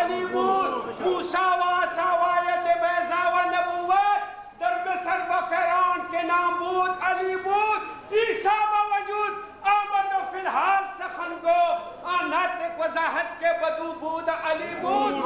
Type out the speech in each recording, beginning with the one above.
علی بود، موسیٰ و عصا و آیت بیضا و نبوت در مصر و فرعون کے نام بود علی بود، عیسیٰ باوجود آمد و فی الحال سخن گفت آنات وضاحت کے بدو بود علی بود. و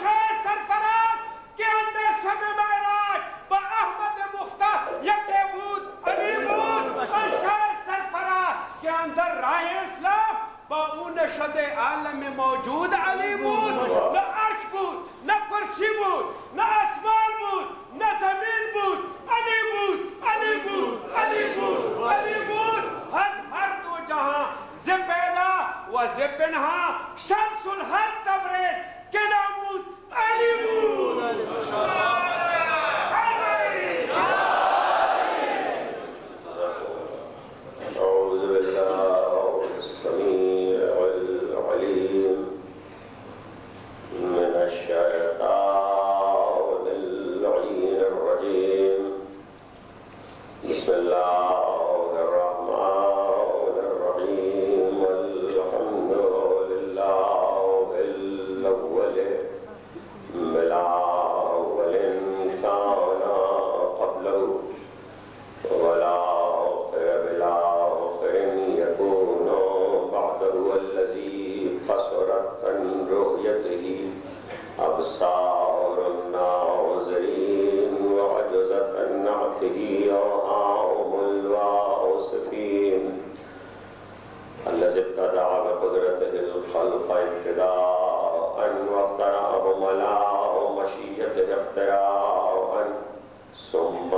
شاہ سرفراز کے اندر شب معراج با احمد مختار یکے بود علی بود. و شاہ سرفراز کے اندر راہ اسلام با اون شد عالم موجود علی بود. نہ عرش بود، نہ کرسی بود، نہ آسمان بود، نہ زمین بود، علی بود، علی بود، علی بود، علی بود. ہر دو جہاں ز پیدا و ز پنہاں شمس الحق تبریز کے نام بود علی بود. اعوذ باللہ السمیع العلیم من الشیطان اللعین الرجیم. بسم اللہ الرحمن الرحیم. الحمد للہ الاول بالأول كان قبله والآخر بالآخر يكون بعده الذي قصرت عن رؤيته أبصار الناظرين وعجزت عن نعته أوهام الواصفين. الذي ابتدع بقدرته الخلق ابتداء واخترع بملاء مشيئته اختراعا ثم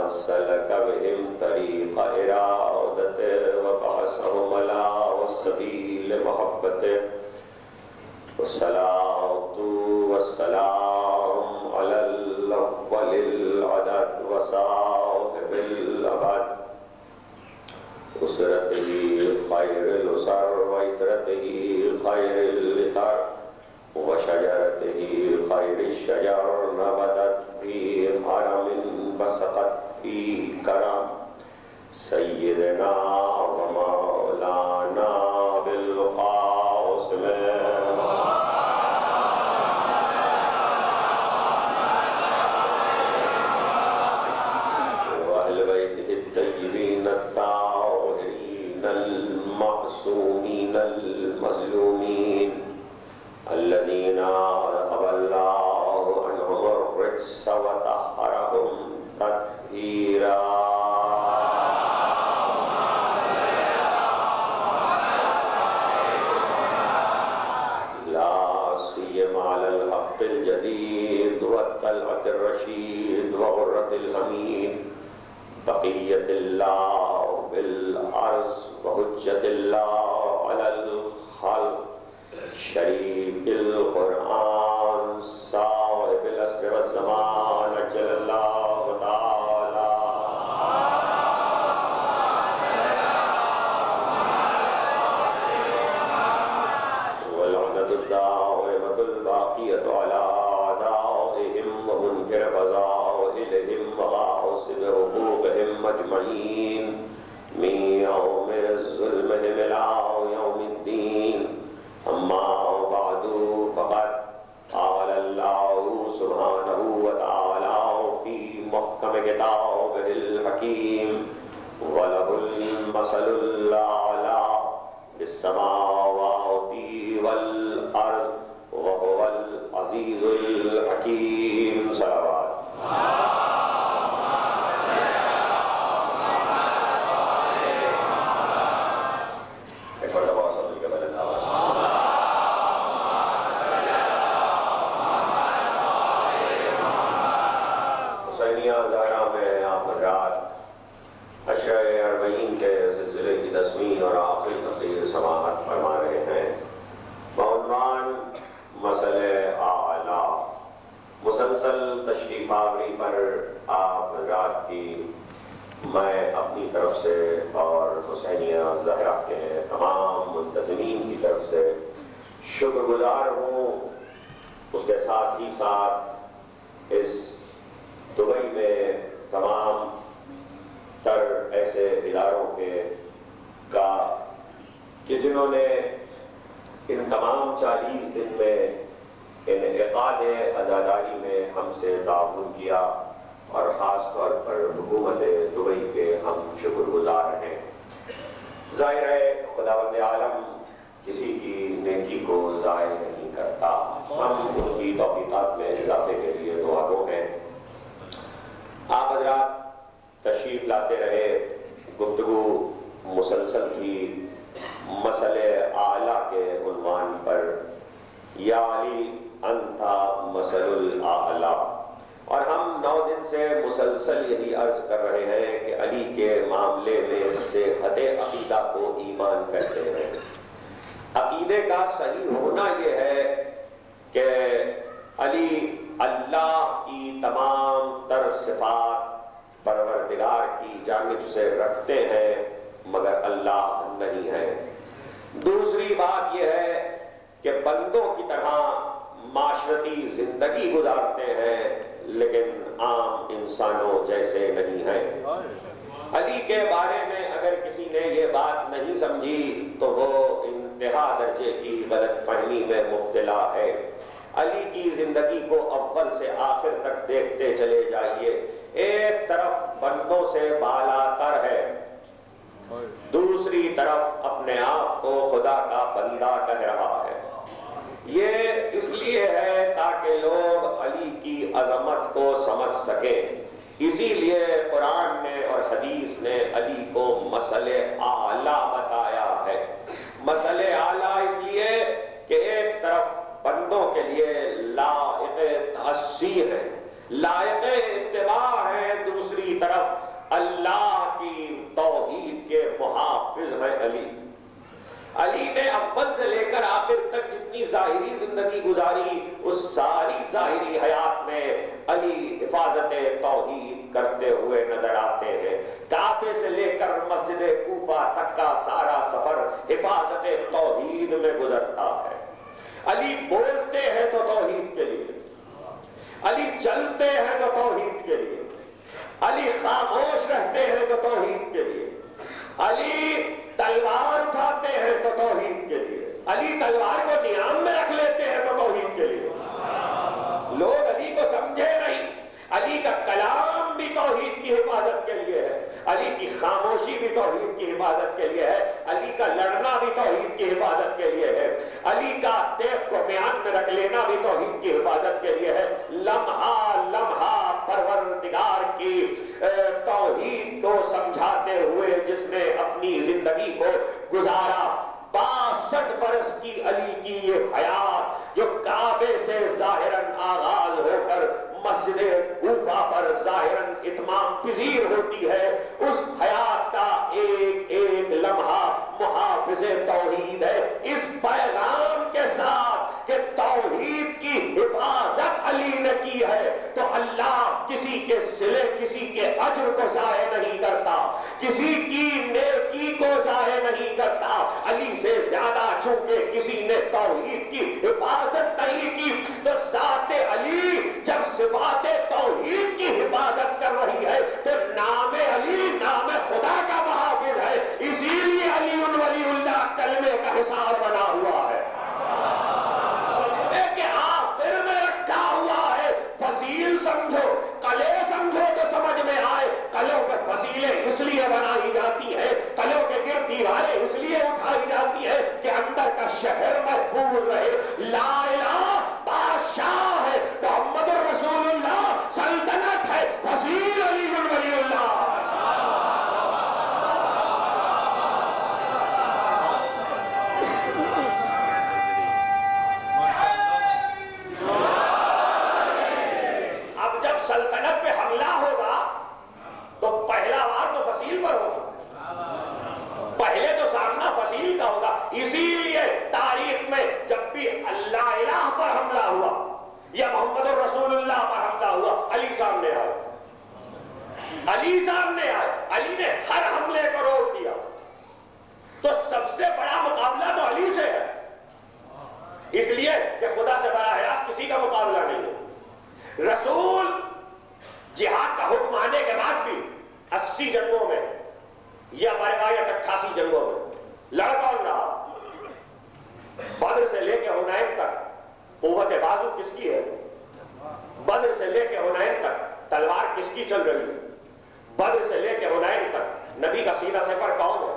سلك بهم طريق إرادته وبعثهم على سبيل محبته. والصلاة والسلام على الأول العدد وصاحب الأبد أسرته خير الأسر وإترته خير الإتر وشجرته خير الشجر نبتت في حرم بسقت في كرم. سيدنا ومولانا بالقاسم وأهل بيته الطيبين الطاهرين المعصومين المظلومين الذين رغب الله عنهم الرجس وطهرهم تطهيرا. لا سيما على الحق الجديد والطلعة الرشيد وغرة الحميد بقية الله بالأرض وحجة الله على الخلق شريك القرآن صاحب العصر والزمان أجل الله تعالى والعنة الدائمة الباقية على أعدائهم ومنكر فضائلهم وغاصب حقوقهم أجمعين من يوم ظلمهم إلى يوم الدين. أما بعد فقد قال الله سبحانه وتعالى في محكم كتابه الحكيم وله المثل الأعلى في السماوات والأرض وهو العزيز الحكيم. صلوات. اور آخری تقریر سماعت فرما رہے ہیں بعنوان مسئلہ اعلیٰ. مسلسل تشریف آوری پر آپ حضرات کی میں اپنی طرف سے اور حسینیہ زہرا کے تمام منتظمین کی طرف سے شکر گزار ہوں. اس کے ساتھ ہی ساتھ اس دبئی میں تمام تر ایسے اداروں کا کہ جنہوں نے ان تمام 40 دن میں انعقاد عزاداری میں ہم سے تعاون کیا، اور خاص طور پر حکومت دبئی کے ہم شکر گزار ہیں۔ ظاہر ہے خداوند عالم کسی کی نیکی کو ضائع نہیں کرتا، ہم ان کی توفیقات میں اضافے کے لیے دعا گو ہیں۔ آپ حضرات تشریف لاتے رہے، گفتگو مسلسل تھی مسئلے اعلیٰ کے عنوان پر، یا علی انتا مثل الاعلیٰ، اور ہم 9 دن سے مسلسل یہی عرض کر رہے ہیں کہ علی کے معاملے میں صحت عقیدہ کو ایمان کہتے ہیں۔ عقیدے کا صحیح ہونا یہ ہے کہ علی اللہ کی تمام تر صفات پروردگار کی جانب سے رکھتے ہیں مگر اللہ نہیں ہے۔ دوسری بات یہ ہے کہ بندوں کی طرح معاشرتی زندگی گزارتے ہیں لیکن عام انسانوں جیسے نہیں ہیں۔ علی کے بارے میں اگر کسی نے یہ بات نہیں سمجھی تو وہ انتہا درجے کی غلط فہمی میں مبتلا ہے۔ علی کی زندگی کو اول سے آخر تک دیکھتے چلے جائیے، ایک طرف بندوں سے بالا تر ہے، دوسری طرف اپنے آپ کو خدا کا بندہ کہہ رہا ہے۔ یہ اس لیے ہے تاکہ لوگ علی کی عظمت کو سمجھ سکیں، اسی لیے قرآن نے اور حدیث نے علی کو مثل اعلیٰ بتایا ہے۔ مثل اعلیٰ اس لیے کہ ایک طرف بندوں کے لیے لائق تأسی ہے، لائق اتباع ہے، دوسری طرف اللہ کی توحید کے محافظ ہیں علی۔ علی نے اول سے لے کر آخر تک جتنی ظاہری زندگی گزاری، اس ساری ظاہری حیات میں علی حفاظت توحید کرتے ہوئے نظر آتے ہیں۔ کعبے سے لے کر مسجد کوفہ تک کا سارا سفر حفاظت توحید میں گزرتا ہے۔ علی بولتے ہیں تو توحید کے لیے، علی چلتے ہیں تو توحید کے لیے، علی خاموش رہتے ہیں تو توحید کے لیے، علی تلوار اٹھاتے ہیں تو توحید کے لیے، علی تلوار کو نیام میں رکھ لیتے ہیں تو توحید کے لیے۔ لوگ علی کو سمجھے نہیں، علی کا کلام بھی توحید کی حفاظت کے لیے ہے، علی کی خاموشی بھی توحید کی حفاظت کے لیے ہے، علی کا لڑنا بھی توحید کی حفاظت کے لیے ہے، علی کا دیکھ کو میان میں رکھ لینا بھی توحید کی حفاظت کے لیے ہے۔ لمحہ لمحہ پروردگار کی توحید کو سمجھاتے ہوئے جس نے اپنی زندگی کو گزارا، 62 برس کی علی کی یہ حیات جو کعبے سے ظاہراً آغاز ہو کر مسجد کوفہ پر ظاہراً اتمام پذیر ہوتی ہے، اس حیات کا ایک ایک لمحہ محافظ توحید ہے۔ اس پیغام کے ساتھ کہ توحید کی حفاظت علی نے کی ہے تو اللہ کسی کے صلے، کسی کے اجر کو ضائع نہیں کرتا، کسی کی نیکی کو ضائع نہیں کرتا۔ علی سے زیادہ چونکہ کسی نے توحید کی حفاظت نہیں کی تو ذات علی جب صفات توحید کی حفاظت کر رہی ہے تو نام علی نام خدا کا محافظ ہے، اسی لیے علی ولی اللہ کلمے کا حصار بنا ہوا ہے کہ آخر میں رکھا ہوا ہے۔ فصیل سمجھو، قلعے سمجھو تو سمجھ میں آئے، قلعوں پر فصیلیں اس لیے بنائی جاتی ہیں، قلعوں کے گرد دیواریں اس لیے اٹھائی جاتی ہے کہ اندر کا شہر محفوظ رہے۔ لا الہ بادشاہ ہے، محمد رسول اللہ سلطنت ہے، فصیل علی ولی اللہ۔ اب جب سلطنت پہ حملہ ہوگا تو پہلا وار تو فصیل پر ہوگا، پہلے تو سامنا فصیل کا ہوگا۔ اسی لیے تاریخ میں جب بھی اللہ الہ پر حملہ ہوا یا محمد رسول اللہ پر حملہ ہوا، علی سامنے آئے، علی سامنے آئے، علی نے ہر حملے کو روک دیا۔ تو سب سے بڑا مقابلہ تو علی سے ہے، اس لیے کہ خدا سے براہ راست کسی کا مقابلہ نہیں ہے۔ رسول جہاد کا حکم آنے کے بعد بھی 80 جنگوں میں یا روایت 88 جنگوں میں لڑ کون رہا؟ بدر سے لے کے حنین تک قوت بازو کس کی ہے؟ بدر سے لے کے حنین تک تلوار کس کی چل رہی ہے؟ بدر سے لے کے حنین تک نبی کا سینہ سپر کون ہے؟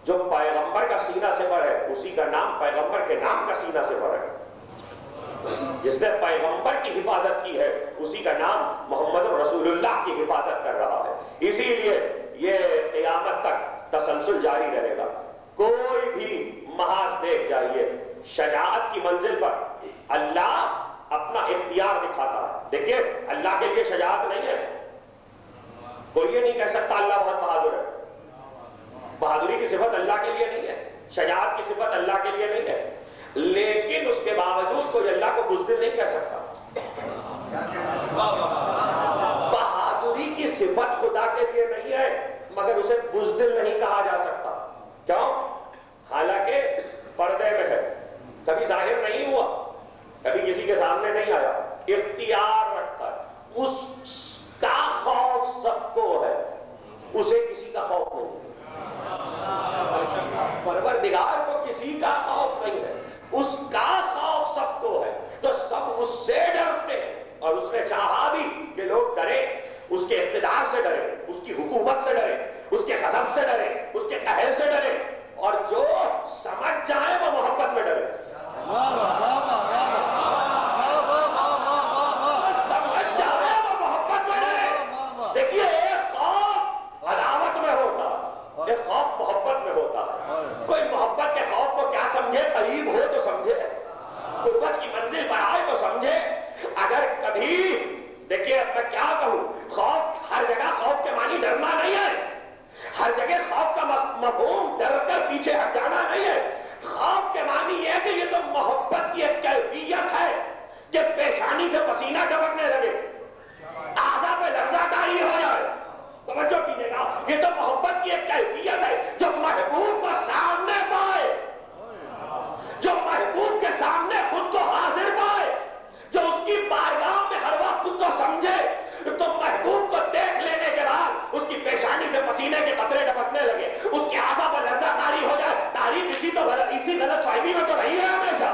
جو پیغمبر کا سینہ سپر ہے اسی کا نام پیغمبر کے نام کا سینہ سپر ہے. جس نے پیغمبر کی حفاظت کی ہے اسی کا نام محمد رسول اللہ کی حفاظت کر رہا ہے. اسی لیے یہ قیامت تک تسلسل جاری رہے گا. کوئی بھی محاذ دیکھ جائیے شجاعت کی منزل پر اللہ اپنا اختیار دکھاتا ہے. دیکھیے اللہ کے لیے شجاعت نہیں ہے. کوئی یہ نہیں کہہ سکتا اللہ بہت بہادر ہے. بہادری کی صفت اللہ کے لیے نہیں ہے, شجاعت کی صفت اللہ کے لیے نہیں ہے, لیکن اس کے باوجود کوئی اللہ کو بزدل نہیں کہہ سکتا. بہادری کی صفت خدا کے لیے نہیں ہے مگر اسے بزدل نہیں کہا جا سکتا. کیوں؟ حالانکہ پردے میں ہے, کبھی ظاہر نہیں ہوا, کبھی کسی کے سامنے نہیں آیا, اختیار رکھتا ہے. اس کا خوف سب کو ہے, اسے کسی کا خوف نہیں. پروردگار کو کسی کا خوف نہیں ہے, اس کا خوف سب کو ہے, تو سب اس سے ڈرتے ہیں. اور اس نے چاہا بھی کہ لوگ ڈرے, اس کے اقتدار سے ڈرے, اس کی حکومت سے ڈرے, اس کے غضب سے ڈرے, اس کے قہر سے ڈرے, اور جو سمجھ جائے وہ محبت میں ڈرے. سمجھ جائے وہ محبت میں ڈرے. دیکھیے ایک خوف عداوت میں ہوتا ہے, ایک خوف محبت میں ہوتا ہے. کوئی محبت کے خوف کو کیا سمجھے, قریب ہو تو سمجھے, قربت کی منزل پر آئے تو سمجھے. اگر کبھی دیکھیے میں کیا کہوں, خوف ہر جگہ خوف کے معنی ڈرنا نہیں ہے, ہر جگہ خوف کا مفہوم ڈر کر پیچھے ہٹ جانا نہیں ہے. خوف کے معنی یہ ہے کہ یہ تو محبت کی ایک کیفیت ہے کہ پیشانی سے پسینہ ٹپکنے لگے, اعضاء پہ لرزہ طاری ہو جائے. توجہ کیجیے گا, یہ تو محبت کی ایک کیفیت ہے جو محبوب کو سامنے پائے, جو محبوب کے سامنے خود کو حاضر پائے, جو اس کی بارگاہ میں ہر وقت خود کو سمجھے, تو محبوب کو دیکھ لینے کے بعد اس کی پیشانی سے پسینے کے قطرے ٹپکنے لگے, اس کی اعضاء پر لرزہ طاری ہو جائے. تاریخ اسی غلط فہمی میں تو رہی ہے ہمیشہ.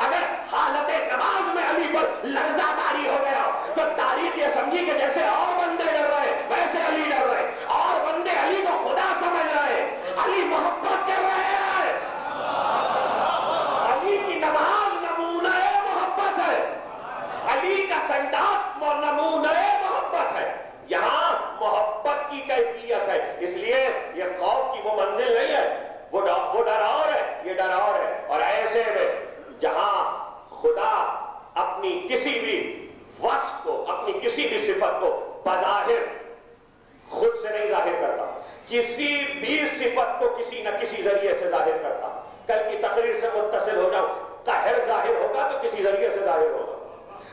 اگر حالت نماز میں علی پر لرزہ طاری ہو گیا تو تاریخ یہ سمجھی کہ جیسے اور بندے ڈر رہے ویسے علی ڈر رہے, اور بندے علی کو خدا سمجھ رہے, علی محبت کر رہے ہیں. علی کی نماز نمونہ محبت ہے, علی کا سجدہ نمونہ محبت ہے. یہاں محبت کی کیفیت ہے. اس لیے یہ خوف کی وہ منزل نہیں ہے, وہ ڈر اور ہے, یہ ڈر اور ہے. اور ایسے میں جہاں خدا اپنی کسی بھی وصف کو, اپنی کسی بھی صفت کو بظاہر خود سے نہیں ظاہر کرتا, کسی بھی صفت کو کسی نہ کسی ذریعے سے ظاہر کرتا. کل کی تقریر سے متصل ہو جاؤ, قہر ظاہر ہوگا تو کسی ذریعے سے ظاہر ہوگا,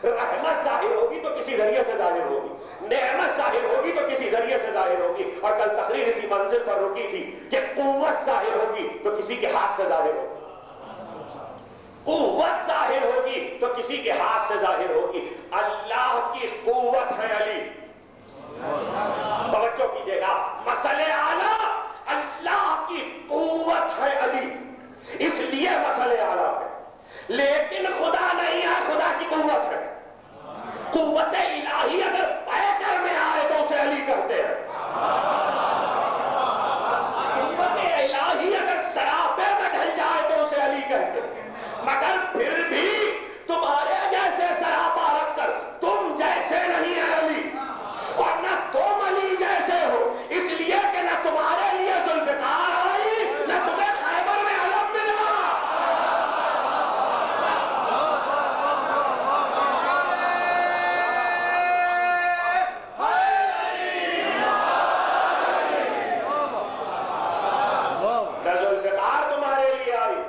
رحمت ظاہر ہوگی تو کسی ذریعے سے ظاہر ہوگی, نعمت ظاہر ہوگی تو کسی ذریعے سے ظاہر ہوگی. اور کل تقریر اسی منزل پر رکی تھی کہ قوت ظاہر ہوگی تو کسی کے ہاتھ سے ظاہر ہوگی, قوت ظاہر ہوگی تو کسی کے ہاتھ سے ظاہر ہوگی. اللہ کی قوت ہے علی. توجہ کیجیے گا, مسئلہ اعلیٰ اللہ کی قوت ہے علی, اس لیے مسئلہ اعلیٰ ہے. لیکن خدا نہیں ہے, خدا کی قوت ہے. قوت الہی اگر پیکر میں آئے تو اسے علی کہتے ہیں. قوت الہی اگر سراپے میں ڈھل جائے تو اسے علی کہتے ہیں. مگر پھر بھی تمہارے جیسے سراپا رکھ کر تم جیسے نہیں ہے علی, اور نہ تم علی جیسے ہو, اس لیے کہ نہ تمہارے لیے ذوالفقار آئی, نہ تمہیں خیبر میں علم ملا. نہ ذوالفقار تمہارے لیے آئی,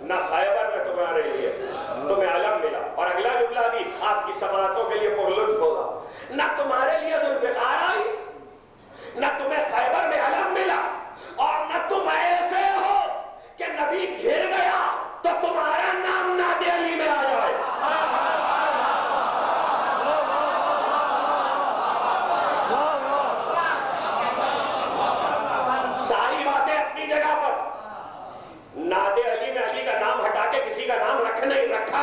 نہ خیبر میں تمہارے لیے تمہیں علم ملا. اور اگلا جملہ بھی آپ کی سماعتوں کے لیے پرلطف ہوگا, نہ تمہارے لیے ذوالفقار آئی, نہ تمہیں خیبر میں علم ملا, اور نہ تم ایسے ہو کہ نبی گھر گیا تو تمہارا نام نعت علی میں آ جائے. ساری باتیں اپنی جگہ پر. نعت علی میں علی کا نام ہٹا کے کسی کا نام رکھا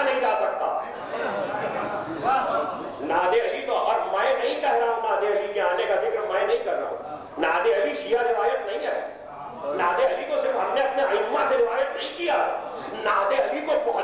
نہیں جا سکتا.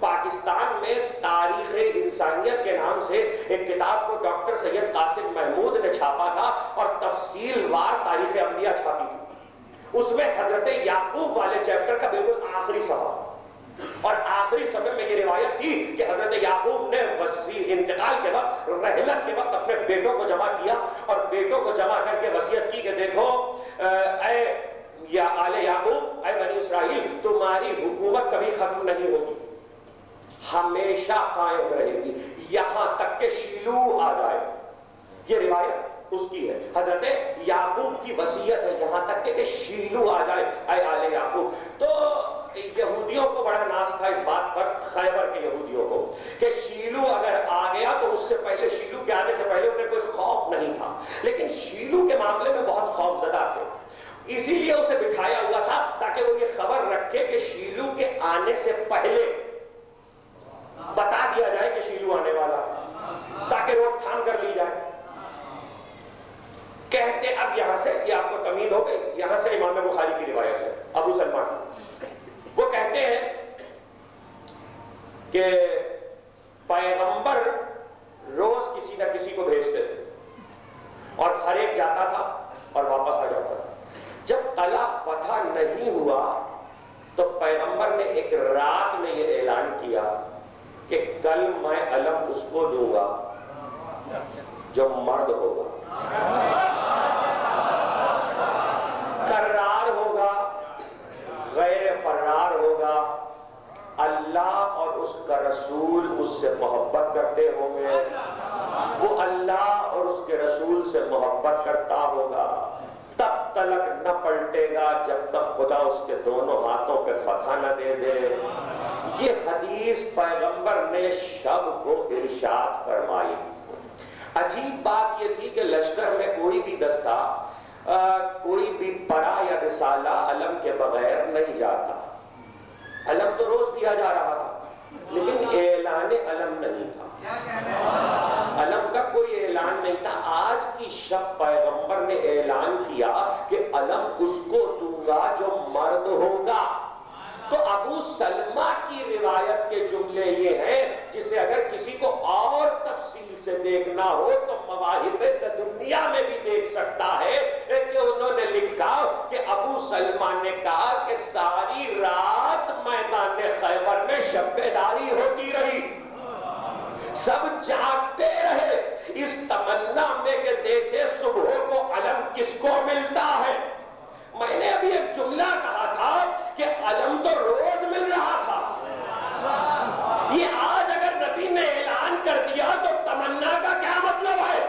پاکستان میں تاریخ انسانیت کے نام سے ایک کتاب کو ڈاکٹر سید قاسم محمود نے چھاپا تھا اور تفصیل وار تاریخ انبیاء چھاپی تھی. اس میں حضرت یعقوب والے چیپٹر کا بالکل آخری صفحہ اور آخری صفحے میں یہ روایت تھی کہ حضرت یعقوب نے انتقال کے وقت، رحلت کے وقت اپنے بیٹوں کو جمع کیا اور بیٹوں کو جمع کر کے وصیت کی کہ دیکھو اے یا آل یعقوب، اے بنی اسرائیل، تمہاری حکومت کبھی ختم نہیں ہوگی، ہمیشہ قائم رہے گی یہاں تک کہ شیلو آ جائے. یہ روایت اس کی ہے، حضرت یعقوب کی وصیت ہے یہاں تک کہ شیلو آ جائے اے آل یعقوب. تو یہودیوں کو بڑا ناز تھا اس بات پر، خیبر کے یہودیوں کو، کہ شیلو اگر آ گیا تو اس سے پہلے، شیلو کے آنے سے پہلے انہیں کوئی خوف نہیں تھا، لیکن شیلو کے معاملے میں بہت خوف زدہ تھے. اسی لیے اسے بٹھایا ہوا تھا تاکہ وہ یہ خبر رکھے کہ شیلو کے آنے سے پہلے بتا دیا جائے کہ شیلو آنے والا، تاکہ روک تھام کر لی جائے. کہتے، اب یہاں سے یہ آپ کو تمید ہو گئی، یہاں سے امام بخاری کی روایت ہے ابو سلمان کی. وہ کہتے ہیں کہ پیغمبر روز کسی نہ کسی کو بھیجتے تھے اور ہر ایک جاتا تھا اور واپس آ جاتا تھا. جب قلعہ فتح نہیں ہوا تو پیغمبر نے ایک رات میں یہ اعلان کیا کہ کل میں علم اس کو دوں گا جو مرد ہوگا، کرار ہوگا، غیر فرار ہوگا، اللہ اور اس کا رسول اس سے محبت کرتے ہوں گے، وہ اللہ اور اس کے رسول سے محبت کرتا ہوگا، تب تلک نہ پلٹے گا جب تک خدا اس کے دونوں ہاتھوں پہ فتح نہ دے دے. یہ حدیث پیغمبر نے شب کو ارشاد فرمائی. عجیب بات یہ تھی کہ لشکر میں کوئی بھی دستہ، کوئی بھی پڑا یا رسالہ علم کے بغیر نہیں جاتا. علم تو روز دیا جا رہا تھا لیکن اعلان علم نہیں تھا، علم کا کوئی اعلان نہیں تھا. آج کی شب پیغمبر نے اعلان کیا کہ علم اس کو دوں گا جو مرد ہوگا. تو ابو سلمہ کی روایت کے جملے یہ ہیں جسے اگر کسی کو اور تفصیل سے دیکھنا ہو تو مواہب دنیا میں بھی دیکھ سکتا ہے کہ انہوں نے لکھا کہ ابو سلمہ نے کہا کہ ساری رات میدان خیبر میں شب بیداری ہوتی رہی، سب جاگتے رہے اس تمنا میں کہ دیکھے صبح کو علم کس کو ملتا ہے. میں نے ابھی ایک جملہ کہا تھا کہ علم تو روز مل رہا تھا، یہ آج اگر نبی نے اعلان کر دیا تو تمنا کا کیا مطلب ہے؟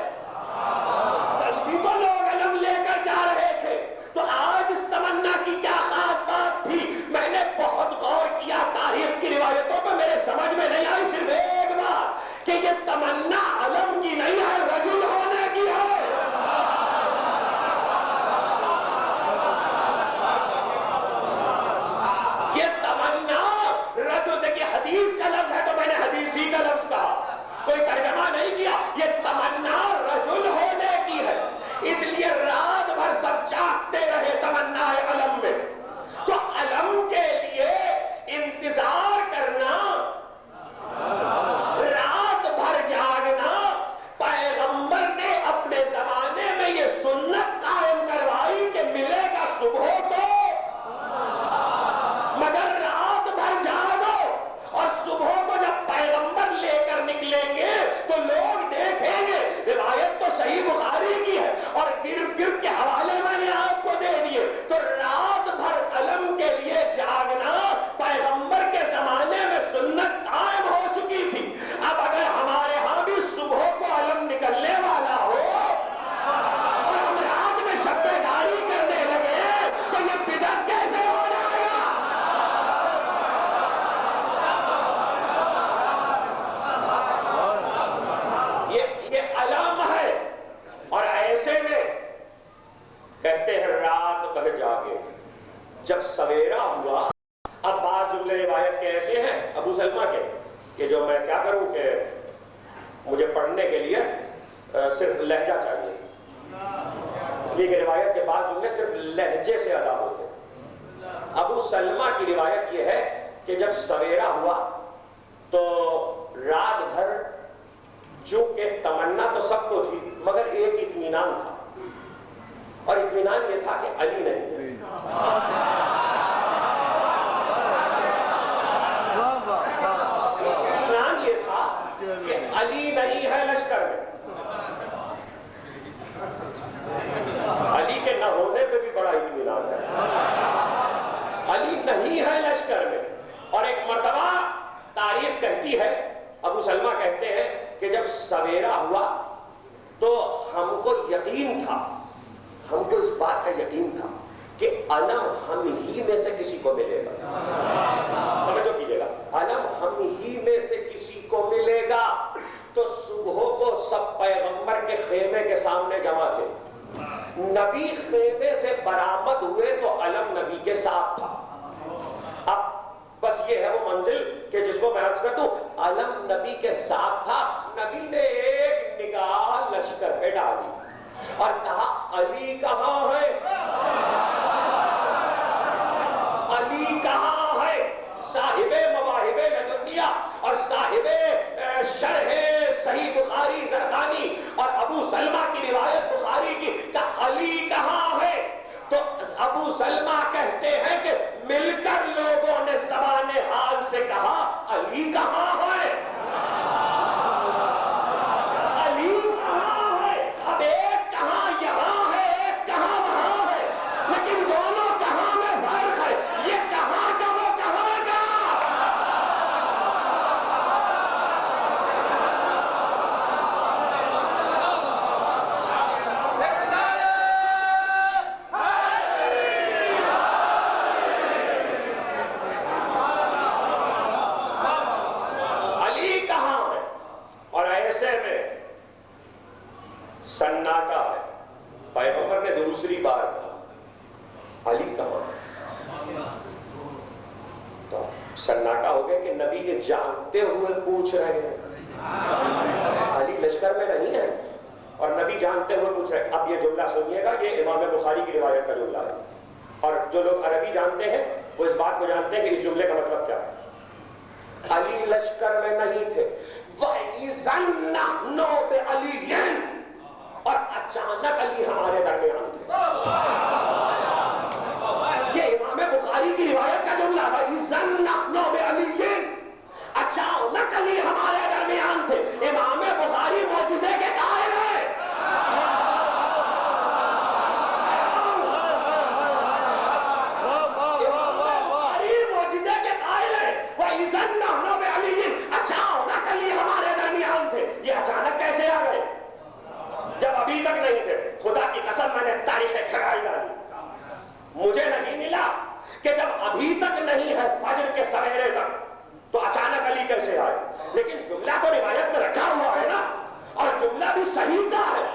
کل بھی تو لوگ علم لے کر جا رہے تھے، تو آج اس تمنا کی کیا خاص بات تھی؟ میں نے بہت غور کیا تاریخ کی روایتوں پہ، میرے سمجھ میں نہیں آئی صرف ایک بات کہ یہ تمنا علم کی نہیں ہے، رجل ہونے کی ہے. حدیث کا لفظ ہے تو میں نے حدیثی کا لفظ کہا، کوئی ترجمہ نہیں کیا. یہ تمنا رجل ہونے کی ہے، اس لیے رات بھر سب جاگتے رہے تمنا ہے علم میں. تو علم کے لیے انتظار کرنا، رات بھر جاگنا، پیغمبر نے اپنے زمانے میں یہ سنت قائم کروائی کہ ملے گا صبح کو، مگر رات بھر جاگو. اور صبح کو جب پیغمبر لے کر نکلیں گے تو لوگ دیکھیں گے. روایت تو صحیح بخاری کی ہے اور گرد کے حوالے میں نے آپ کو دے دیے. تو رات بھر علم کے لیے جاگنا پیغمبر کے زمانے میں سنت قائم ہو چکی تھی. اب اگر ہمارے ہاں بھی صبح کو علم نکلنے والا ہو اور ہم رات میں شب بیداری کرنے لگے تو یہ بدعت کیسے ہو جائے گا؟ یہ علم ہے. اور ایسے میں کہتے ہیں رات بھر جاگے. جب سویرا ہوا، اب بعض جملے روایت کے ایسے ہیں ابو سلمہ کے کہ جو میں کیا کروں کہ مجھے پڑھنے کے لیے صرف لہجہ چاہیے، اس لیے کہ روایت کے بعض جملے صرف لہجے سے ادا ہوتے. ابو سلمہ کی روایت یہ ہے کہ جب سویرا ہوا تو رات بھر چونکہ تمنا تو سب کو تھی مگر ایک اطمینان تھا، اور اطمینان یہ تھا کہ علی نہیں ہے۔ اطمینان یہ تھا کہ علی نہیں ہے لشکر میں۔ علی کے نہ ہونے پہ بھی بڑا اطمینان ہے، علی نہیں ہے لشکر میں۔ اور ایک مرتبہ تاریخ کہتی ہے، ابو سلمہ کہتے ہیں کہ جب سویرا ہوا تو ہم کو یقین تھا، ہم کو اس بات کا یقین تھا کہ علم ہم ہی میں سے کسی کو ملے گا۔ توجہ کیجئے گا، علم ہم ہی میں سے کسی کو ملے گا۔ تو صبح کو سب پیغمبر کے خیمے کے سامنے جمع تھے، نبی خیمے سے برآمد ہوئے تو علم نبی کے ساتھ تھا۔ اب بس یہ ہے وہ منزل کہ جس کو میں عرض کر دوں، علم نبی کے ساتھ تھا۔ نبی نے ایک نگاہ لشکر پہ ڈالی اور کہا علی کہاں ہے؟ علی کہاں ہے؟ صاحب مواہب لدنیہ اور صاحب شرح صحیح بخاری زرقانی اور ابو سلمہ کی روایت بخاری کی کہ علی کہاں ہے؟ تو ابو سلمہ کہتے ہیں کہ مل کر لوگوں نے زبان حال سے کہا علی کہاں ہے؟ علی کہاں ہے؟ اب ایک کہاں یہاں ہے، ایک کہاں وہاں ہے، لیکن دونوں کہاں میں فرق ہے۔ یہ کہاں کا وہ کہاں کا۔ سناٹا ہے، پیغمبر نے دوسری بار کہا علی کہاں ہے؟ تو سناٹا ہو گیا کہ نبی یہ جانتے ہوئے پوچھ رہے ہیں علی لشکر میں نہیں ہے، اور نبی جانتے ہوئے پوچھ رہے ہیں۔ اب یہ جملہ سنیے گا، یہ امام بخاری کی روایت کا جملہ ہے، اور جو لوگ عربی جانتے ہیں وہ اس بات کو جانتے ہیں کہ اس جملے کا مطلب کیا ہے۔ علی لشکر میں نہیں تھے، وَإِذَنْ نَحْنُ بِعَلِيٍّ، اور اچانک علی ہمارے درمیان تھے۔ یہ امام بخاری کی روایت کا جملہ ہے، وَإِذَنْ نَحْنُ بِعَلِيٍّ، اچانک علی ہمارے درمیان تھے۔ امام بخاری معجزے کے قائل ہے۔ وَإِذَنْ نَحْنُ بِعَلِيٍّ، اچانک علی ہمارے درمیان تھے۔ یہ اچانک کیسے آ گئے جب ابھی تک نہیں تھے؟ خدا کی قسم میں نے تاریخ کھڑائی ڈالی، مجھے نہیں ملا کہ جب ابھی تک نہیں ہے فجر کے سویرے تک تو اچانک علی کیسے آئے۔ لیکن جملہ تو روایت میں رکھا ہوا ہے نا، اور جملہ بھی صحیح کا ہے،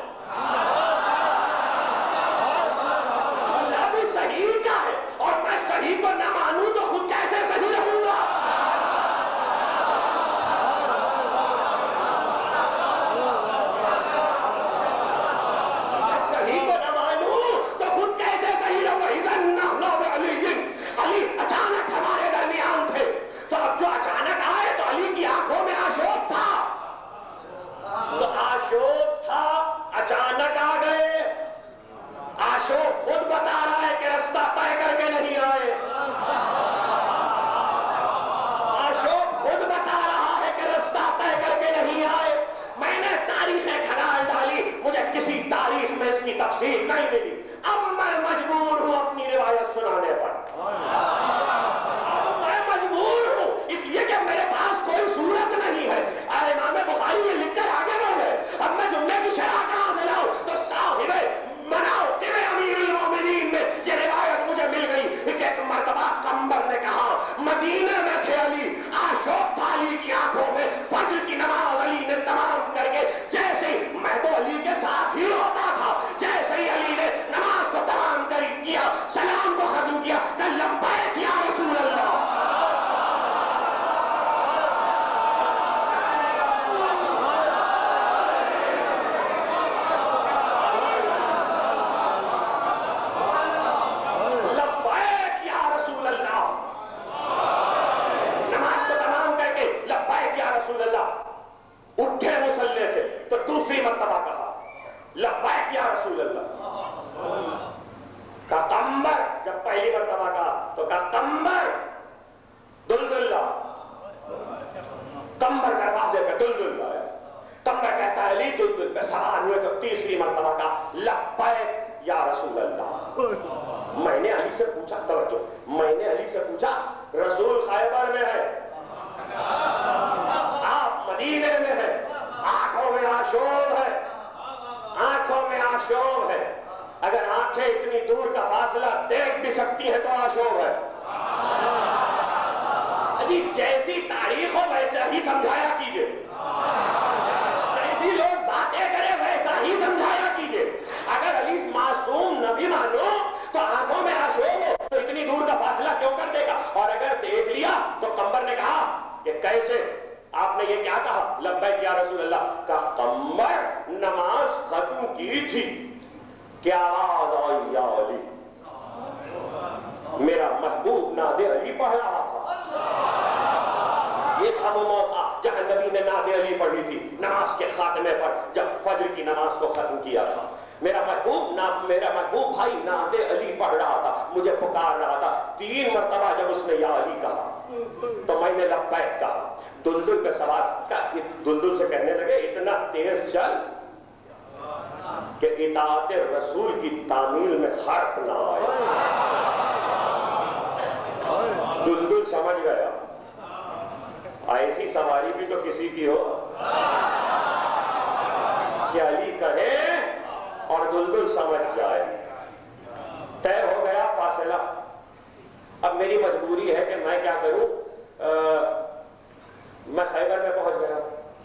جملہ بھی صحیح کا ہے، اور میں صحیح کو نہ مانوں تو خود کیسے صحیح رہوں گا۔ علی اچانک ہمارے درمیان تھے، تو اب جو اچانک آئے تو علی کی آنکھوں میں آشوب تھا، تو آشوب تھا، اچانک رسول خیبر میں ہے، آپ مدینے میں ہیں، آنکھوں میں آشوب ہے، آنکھوں میں آشوب ہے۔ اگر آنکھیں اتنی دور کا فاصلہ دیکھ بھی سکتی ہیں تو آشوب ہے۔ جی جیسی تاریخ ہو ویسا ہی سمجھایا کیجئے، جیسی لوگ باتیں کریں ویسا ہی سمجھایا کیجئے۔ اگر علی معصوم نبی مانو تو آنکھوں میں آشوب ہو تو اتنی دور کا فاصلہ کیوں کر دے گا؟ اور اگر دیکھ لیا تو قمر نے کہا کہ کیسے؟ آپ نے یہ کیا کہا؟ لبیک یا رسول اللہ۔ کہا قمر نماز ختم کی تھی کہ آواز آئی یا علی، میرا محبوب نعت علی پڑھ رہا تھا۔ یہ تھا وہ موقع جہاں نبی نے نعت علی پڑھی تھی نماز کے خاتمے پر، جب فجر کی نماز کو ختم کیا تھا۔ میرا محبوب بھائی نعت علی پڑھ رہا تھا، مجھے پکار رہا تھا۔ 3 مرتبہ جب اس نے یا علی کہا تو میں نے لبیک کہا۔ دلدل پہ سوال کہ دلدل سے کہنے لگے اتنا تیز چل کہ اطاعت رسول کی تعمیل میں حرف نہ آئے۔ دلدل سمجھ گیا ایسی سواری بھی تو کسی کی ہو کہ علی کہے اور دلدل سمجھ جائے۔ طے ہو گیا فاصلہ۔ اب میری مجبوری ہے کہ میں کیا کروں؟ میں خیبر میں پہنچ گیا،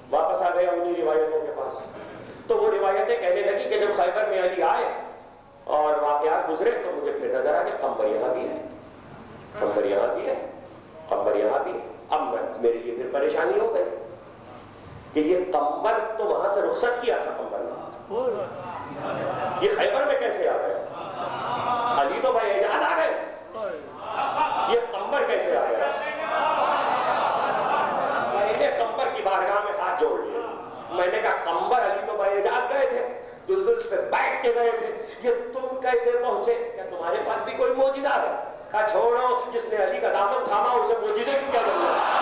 واپس آ گیا انہی روایتوں کے پاس۔ تو وہ روایتیں کہنے لگی کہ جب خیبر میں علی آئے اور واقعات گزرے تو مجھے پھر نظر آ کہ قمر یہاں بھی ہے، قمر یہاں بھی ہے، قمر یہاں بھی ہے۔ اب میرے لیے پھر پریشانی ہو گئی کہ یہ قمر تو وہاں سے رخصت کیا تھا، قمر نے یہ خیبر میں کیسے آ گئے؟ علی تو بھائی اعجاز آ گئے، یہ قمر کیسے آ گیا؟ میں نے قمر کی بارگاہ میں ہاتھ جوڑ لیے، میں نے کہا قمر علی تو بھائی اعجاز گئے تھے، دلدل پہ بیٹھ کے گئے تھے، یہ تم کیسے پہنچے؟ کیا تمہارے پاس بھی کوئی معجزہ ہے؟ کہا چھوڑو، جس نے علی کا دامن تھاما اسے معجزے کی کیا ضرورت ہے؟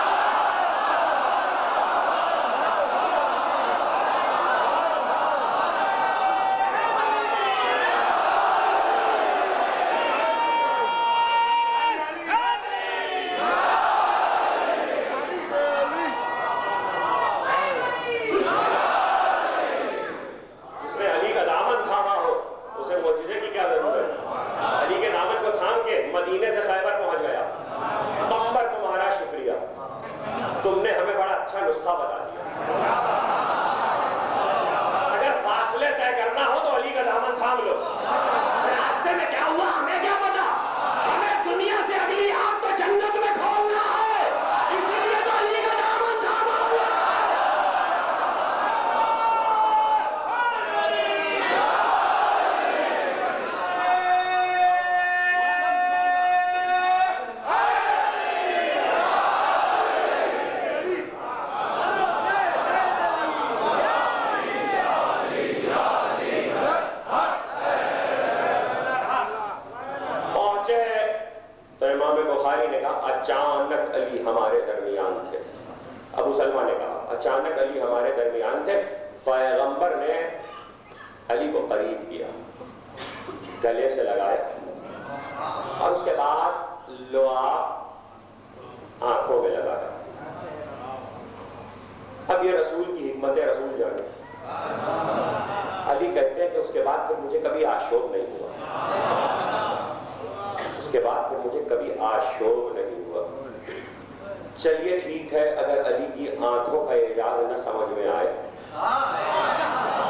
مدینے سے خیبر پہنچ گیا۔ قمر تمہارا شکریہ، تم نے ہمیں بڑا اچھا نسخہ بتا دیا۔ اگر فاصلے طے کرنا ہو تو علی کا دامن تھام لو، راستے میں کیا ہوا ہمیں کیا پتا؟ ہمیں دنیا سے اگلی آنکھ تو جنت میں کھولنا ہے، اسی لیے تو علی کا دامن تھاما ہوا ہے۔ اچانک علی ہمارے درمیان تھے۔ ابو سلمہ نے کہا اچانک علی ہمارے درمیان تھے۔ پیغمبر نے علی کو قریب کیا، گلے سے لگایا اور اس کے بعد لعاب آنکھوں میں لگایا۔ اب یہ رسول کی حکمت رسول جانے۔ علی کہتے ہیں کہ اس کے بعد پھر مجھے کبھی آشوب نہیں ہوا، اس کے بعد پھر مجھے کبھی آشوب نہیں ہوا۔ چلیے ٹھیک ہے، اگر علی کی آنکھوں کا اعجاز نہ سمجھ میں آئے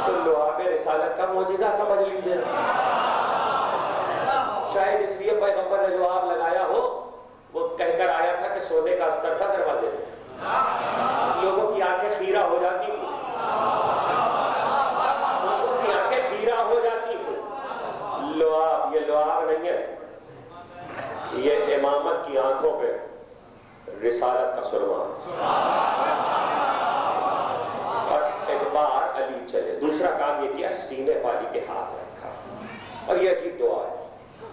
تو لعاب رسالت کا معجزہ سمجھ لیجئے۔ شاید اس لیے پیغمبر نے جو آپ لگایا ہو وہ کہہ کر آیا تھا کہ سونے کا استر تھا دروازے میں، لوگوں کی آنکھیں خیرہ ہو جاتی تھی، لوگوں کی آنکھیں خیرہ ہو جاتی تھی۔ لعاب، یہ لعاب نہیں ہے، یہ امامت کی آنکھوں پہ رسالت کا سرما۔ اور ایک بار علی چلے، دوسرا کام یہ کیا، سینے پالی کے ہاتھ رکھا، اور یہ عجیب دعا ہے،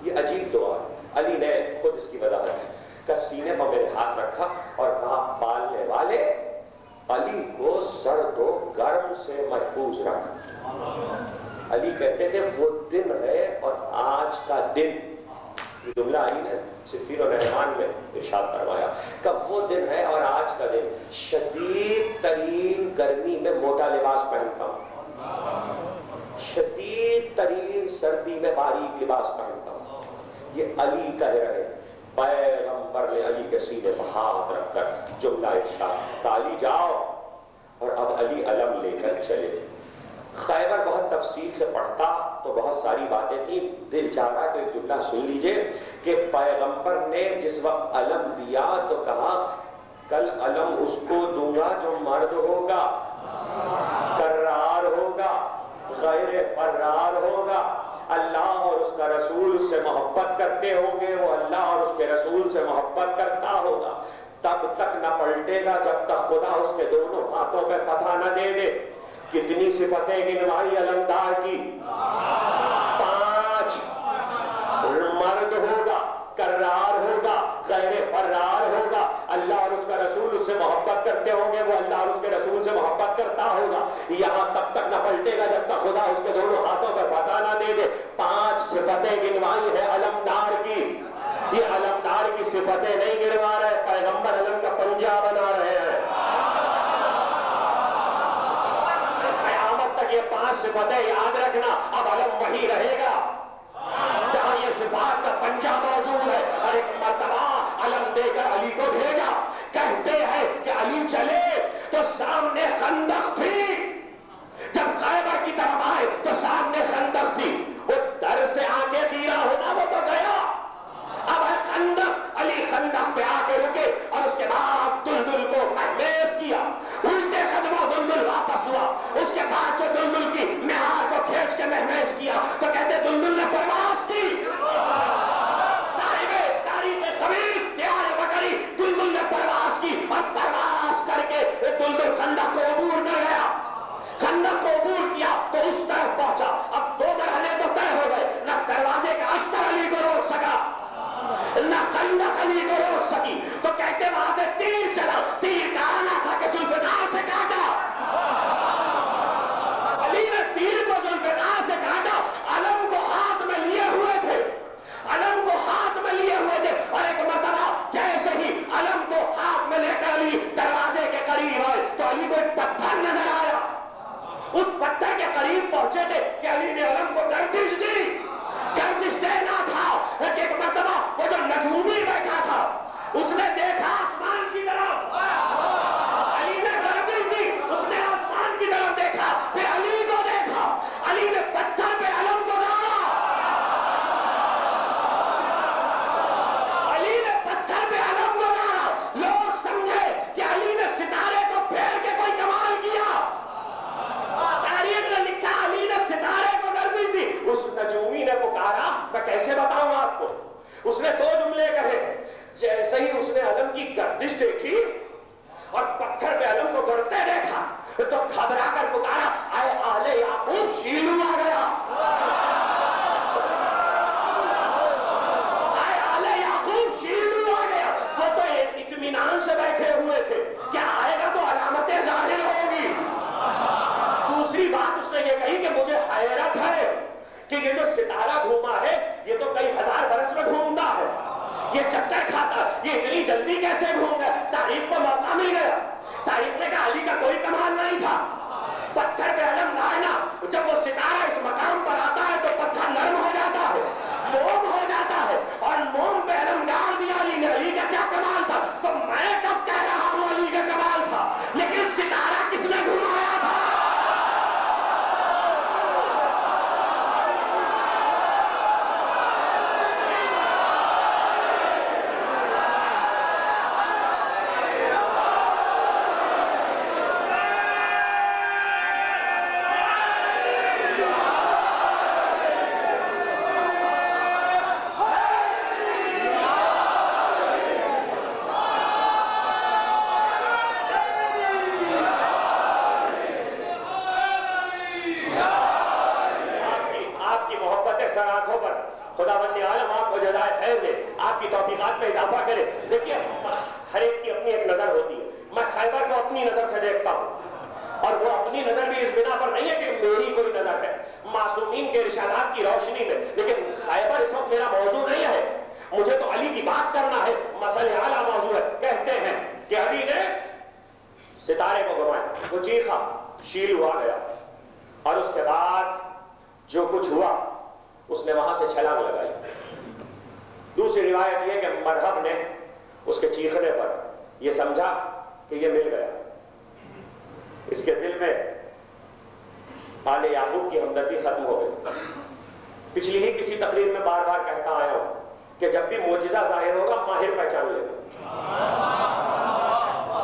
یہ عجیب دعا ہے۔ علی نے خود اس کی وضاحت ہے کہ سینے پر میرے ہاتھ رکھا اور کہا پالنے والے علی کو سرد و گرم سے محفوظ رکھ۔ علی کہتے تھے وہ دن ہے اور آج کا دن جملہ علی نے صفین و نعمان میں ارشاد فرمایا کہ وہ دن ہے اور آج کا دن شدید ترین گرمی میں موٹا لباس پہنتا ہوں، شدید ترین سردی میں باریک لباس پہنتا ہوں۔ یہ علی کہہ رہے ہیں، پیغمبر نے علی کے سینے پر ہاتھ رکھ کر جملہ ارشاد کہ علی جاؤ، اور اب علی علم لے کر چلے۔ خیبر بہت تفصیل سے پڑھتا تو بہت ساری باتیں تھیں، دل چاہ رہا تو ایک جملہ سن لیجئے کہ پیغمبر نے جس وقت علم دیا تو کہا کل علم اس کو دوں گا جو مرد ہوگا، کرار ہوگا، غیر فرار ہوگا، اللہ اور اس کا رسول اس سے محبت کرتے ہوں گے، وہ اللہ اور اس کے رسول سے محبت کرتا ہوگا، تب تک نہ پلٹے گا جب تک خدا اس کے دونوں ہاتھوں پہ فتح نہ دے دے۔ کتنی صفتیں گنوائی علمدار کی؟ 5۔ مرد ہوگا، کرار ہوگا، غیر فرار ہوگا، اللہ اور اس کا رسول اس سے محبت کرتے ہوں گے، وہ اللہ اور اس کے رسول سے محبت کرتا ہوگا، یہاں تب تک نہ پلٹے گا جب تک خدا اس کے دونوں ہاتھوں پہ فتح نہ دے دے۔ 5 صفتیں گنوائی ہے علمدار کی۔ یہ علمدار کی صفتیں نہیں گنوا رہے، پیغمبر علم کا پنجہ بنا رہے ہیں۔ یہ 5 صفتیں یاد رکھنا، اب علم وہی رہے گا جہاں یہ صفات کا پنجہ موجود ہے۔ اور ایک مرتبہ علم دے کر علی کو بھیجا، کہتے ہیں کہ علی چلے تو سامنے خندق تھی، جب خیبر کی طرف آئے تو سامنے خندق تھی، وہ در سے آنکھیں گیرا ہونا وہ تو گیا، اب ہے خندق۔ علی خندق پہ آ کے رکے اور اس کے بعد دلدل کو مہمیز کیا، الٹے قدموں دلدل واپس ہوا، اس کے بعد جو دلدل کی مہار کو کھینچ کے مہمیز کیا تو کہتے دلدل نے پرواز کی۔ صاحب تاریخ خبیث دیار بکری، دلدل نے پرواز کی اور پرواز کر کے دلدل خندق کو عبور کر گیا، خندق کو عبور کیا تو اس طرف پہنچا۔ اب 2 مرحلے تو طے ہو گئے، نہ دروازے کا استر علی کو روک سکا نہ خندق علی کو روک سکی، تو کہتے وہاں سے تیر چلا، تیر کا آنا تھا کہ ذوالفقار سے کاٹا، علی نے تیر کو ذوالفقار سے کاٹا، علم کو ہاتھ میں لیے ہوئے تھے، علم کو ہاتھ میں لیے ہوئے تھے، اور ایک مرتبہ جیسے ہی علم کو ہاتھ میں لے کر علی دروازے کے قریب آئے تو علی کو ایک پتھر نظر آیا، اس پتھر کے قریب پہنچے تھے کہ علی نے علم کو گردش دی، گردش دینا تھا کہ ایک مرتبہ وہ جو نجومی بیٹھا تھا اس نے دیکھا آسمان کی طرف، علی نے گردش دی، اس نے آسمان کی طرف دیکھا، پھر علی کو دیکھا، علی نے پتھر پہ علم کو ڈالا، علی نے پتھر پہ علم کو ڈالا، لوگ سمجھے کہ علی نے ستارے کو پھیر کے کوئی کمال کیا، تاریخ نے لکھا علی نے ستارے کو گردش دی۔ اس نجومی نے پکارا، میں کیسے بتاؤں آپ کو، اس نے 2 جملے کہے، جیسے ہی اس نے علم کی گردش دیکھی اور پتھر پہ علم کو گڑتے دیکھا تو گھبرا کر پکارا، اے آل یعقوب شیلو آ گیا، اے آل یعقوب شیلو آ گیا۔ وہ تو اطمینان سے بیٹھے ہوئے تھے، کیا آئے گا تو علامتیں ظاہر ہوگی۔ دوسری بات اس نے یہ کہی کہ مجھے حیرت ہے کہ یہ جو ستارہ گھوما ہے یہ تو کئی ہزار برس میں گھومتا ہے، یہ چکر کھاتا، یہ اتنی جلدی کیسے گھوم گیا؟ تاریخ کو موقع مل گیا، تاریخ نے کہا علی کا کوئی کمال نہیں تھا، پتھر پہ علم ڈالنا، جب وہ ستارہ اس مقام پر آتا ہے تو پتھر نرم ہو جاتا ہے، موم ہو جاتا ہے، اور موم پہ علم ڈال دیا علی نے۔ علی کا کیا کمال تھا؟ تو میں کب کہہ رہا ہوں علی کا کمال تھا، لیکن ستارہ کس نے گھمایا تھا؟ خداوند عالم آپ کو جزائے خیر دے، آپ کی توفیقات میں اضافہ کرے۔ دیکھیے ہر ایک کی اپنی ایک نظر ہوتی ہے، میں خیبر کو اپنی نظر سے دیکھتا ہوں، اور وہ اپنی نظر بھی اس بنا پر نہیں ہے کہ میری کوئی نظر ہے، معصومین کے ارشادات کی روشنی میں، لیکن خیبر اس وقت میرا موضوع نہیں ہے، مجھے تو علی کی بات کرنا ہے، مسئلہ اعلیٰ موضوع ہے۔ کہتے ہیں کہ علی نے ستارے کو گھمایا، وہ چیخا، شیل ہوا گیا، اور اس کے بعد جو کچھ ہوا اس نے وہاں سے چھلانگ لگائی۔ دوسری روایت یہ کہ مرہب نے اس کے چیخنے پر یہ سمجھا کہ یہ مل گیا، اس کے دل میں آل یعقوب کی ہمدردی ختم ہو گئی۔ پچھلی ہی کسی تقریر میں بار بار کہتا آیا ہوں کہ جب بھی معجزہ ظاہر ہوگا ماہر پہچان لے گا،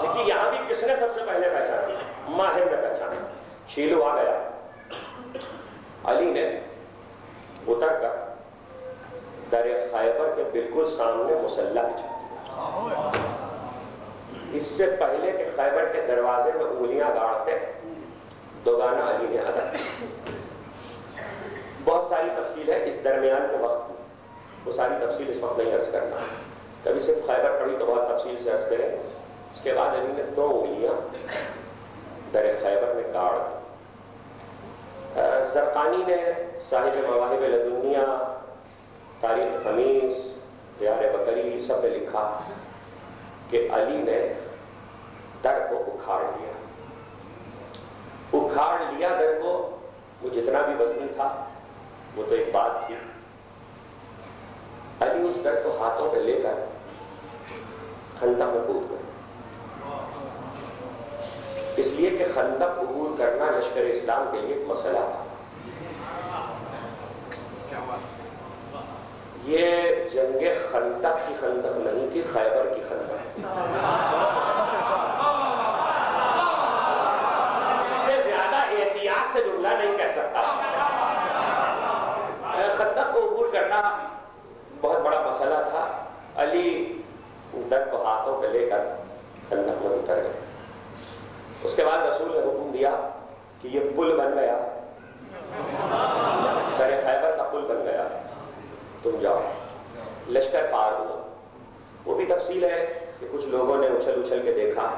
لیکن یہاں بھی کس نے سب سے پہلے پہچانا؟ ماہر نے پہچانا۔ شیلو آ گیا، علی نے اتر کر در خیبر کے بالکل سامنے مسلح بچھا دیا۔ اس سے پہلے کہ خیبر کے دروازے میں انگلیاں گاڑتے دوگانا علی نے ادا کیا۔ بہت ساری تفصیل ہے اس درمیان کے وقت کی، وہ ساری تفصیل اس وقت نہیں عرض کرنا، کبھی صرف خیبر پڑھی تو بہت تفصیل سے عرض کریں۔ اس کے بعد علی نے 2 انگلیاں در خیبر میں گاڑ دی۔ زرقانی نے صاحب مواہب لدنیہ، تاریخ خمیس، دیار بکری سب میں لکھا کہ علی نے در کو اکھاڑ لیا در کو۔ وہ جتنا بھی وزنی تھا وہ تو ایک بات تھی، علی اس در کو ہاتھوں پہ لے کر خندق میں کود گئے، اس لیے کہ خندق عبور کرنا لشکر اسلام کے لیے ایک مسئلہ تھا۔ یہ جنگ خندق کی خندق نہیں تھی، خیبر کی خندق۔ سے زیادہ احتیاط سے جملہ نہیں کہہ سکتا۔ خندق کو عبور کرنا بہت بڑا مسئلہ تھا۔ علی در کو ہاتھوں پہ لے کر خندق میں اتر گئے۔ اس کے بعد رسول نے حکم دیا کہ یہ پل بن گیا، در خیبر کا پل بن گیا، تم جاؤ۔ لشکر پار ہوا۔ وہ بھی تفصیل ہے کہ کچھ لوگوں نے اچھل کے دیکھا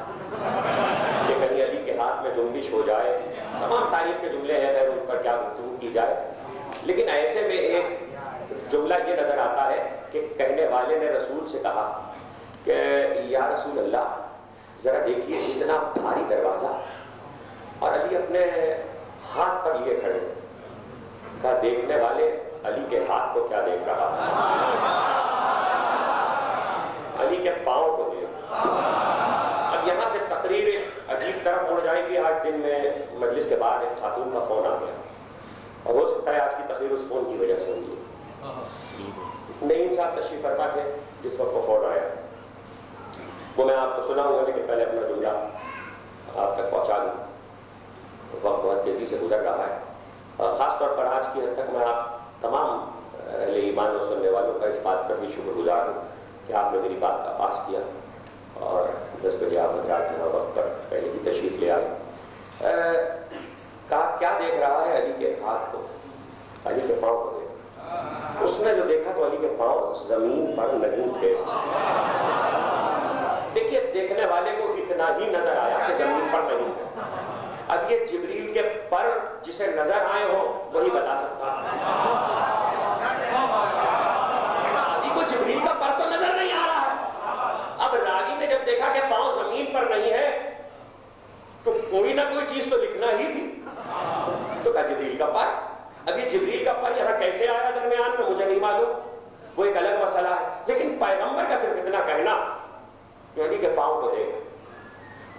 کہ کہیں علی کے ہاتھ میں جنبش ہو جائے۔ تمام تاریخ کے جملے ہیں، خیر ان پر کیا گفتگو کی جائے، لیکن ایسے میں ایک جملہ یہ نظر آتا ہے کہ کہنے والے نے رسول سے کہا کہ یا رسول اللہ ذرا دیکھیے اتنا بھاری دروازہ اور علی اپنے ہاتھ پر لیے کھڑے۔ کہا دیکھنے والے علی کے ہاتھ کو کیا دیکھ رہا ہے؟ علی کے پاؤں کو دیکھ۔ اب یہاں سے تقریر عجیب طرف مڑ جائے گی۔ آج دن میں مجلس کے بعد ایک خاتون کا فون آ گیا، اور ہو سکتا ہے آج کی تقریر اس فون کی وجہ سے ہوئی ہے۔ نعیم صاحب تشریف فرما تھے جس وقت وہ فون آیا، وہ میں آپ کو سناؤں گا، لیکن پہلے اپنا جملہ آپ تک پہنچا دوں۔ وقت بہت تیزی سے گزر رہا ہے، خاص طور پر آج کی حد تک میں آپ تمام اہل ایمان و سننے والوں کا اس بات پر بھی شکر گزار ہوں کہ آپ نے میری بات کا پاس کیا اور 10 بجے آپ حضرات یہاں وقت پر پہلے ہی تشریف لے آئے۔ کہا کیا دیکھ رہا ہے؟ علی کے ہاتھ کو، علی کے پاؤں کو دیکھ۔ اس نے جو دیکھا تو علی کے پاؤں زمین پر نہیں تھے۔ دیکھیے دیکھنے والے کو اتنا ہی نظر آیا کہ زمین پر نہیں ہے۔ اب یہ جبریل کے پر جسے نظر آئے ہو وہی بتا سکتا ہے۔ ابھی کو جبریل کا پر تو نظر نہیں آ رہا ہے۔ اب راوی نے جب دیکھا کہ پاؤں زمین پر نہیں ہے تو کوئی نہ کوئی چیز تو لکھنا ہی تھی، تو کہا جبریل کا پر۔ اب یہ جبریل کا پر یہاں کیسے آیا درمیان میں مجھے نہیں معلوم، وہ ایک الگ مسئلہ ہے، لیکن پیغمبر کا صرف اتنا کہنا کہ علی کے پاؤں کو دیکھ۔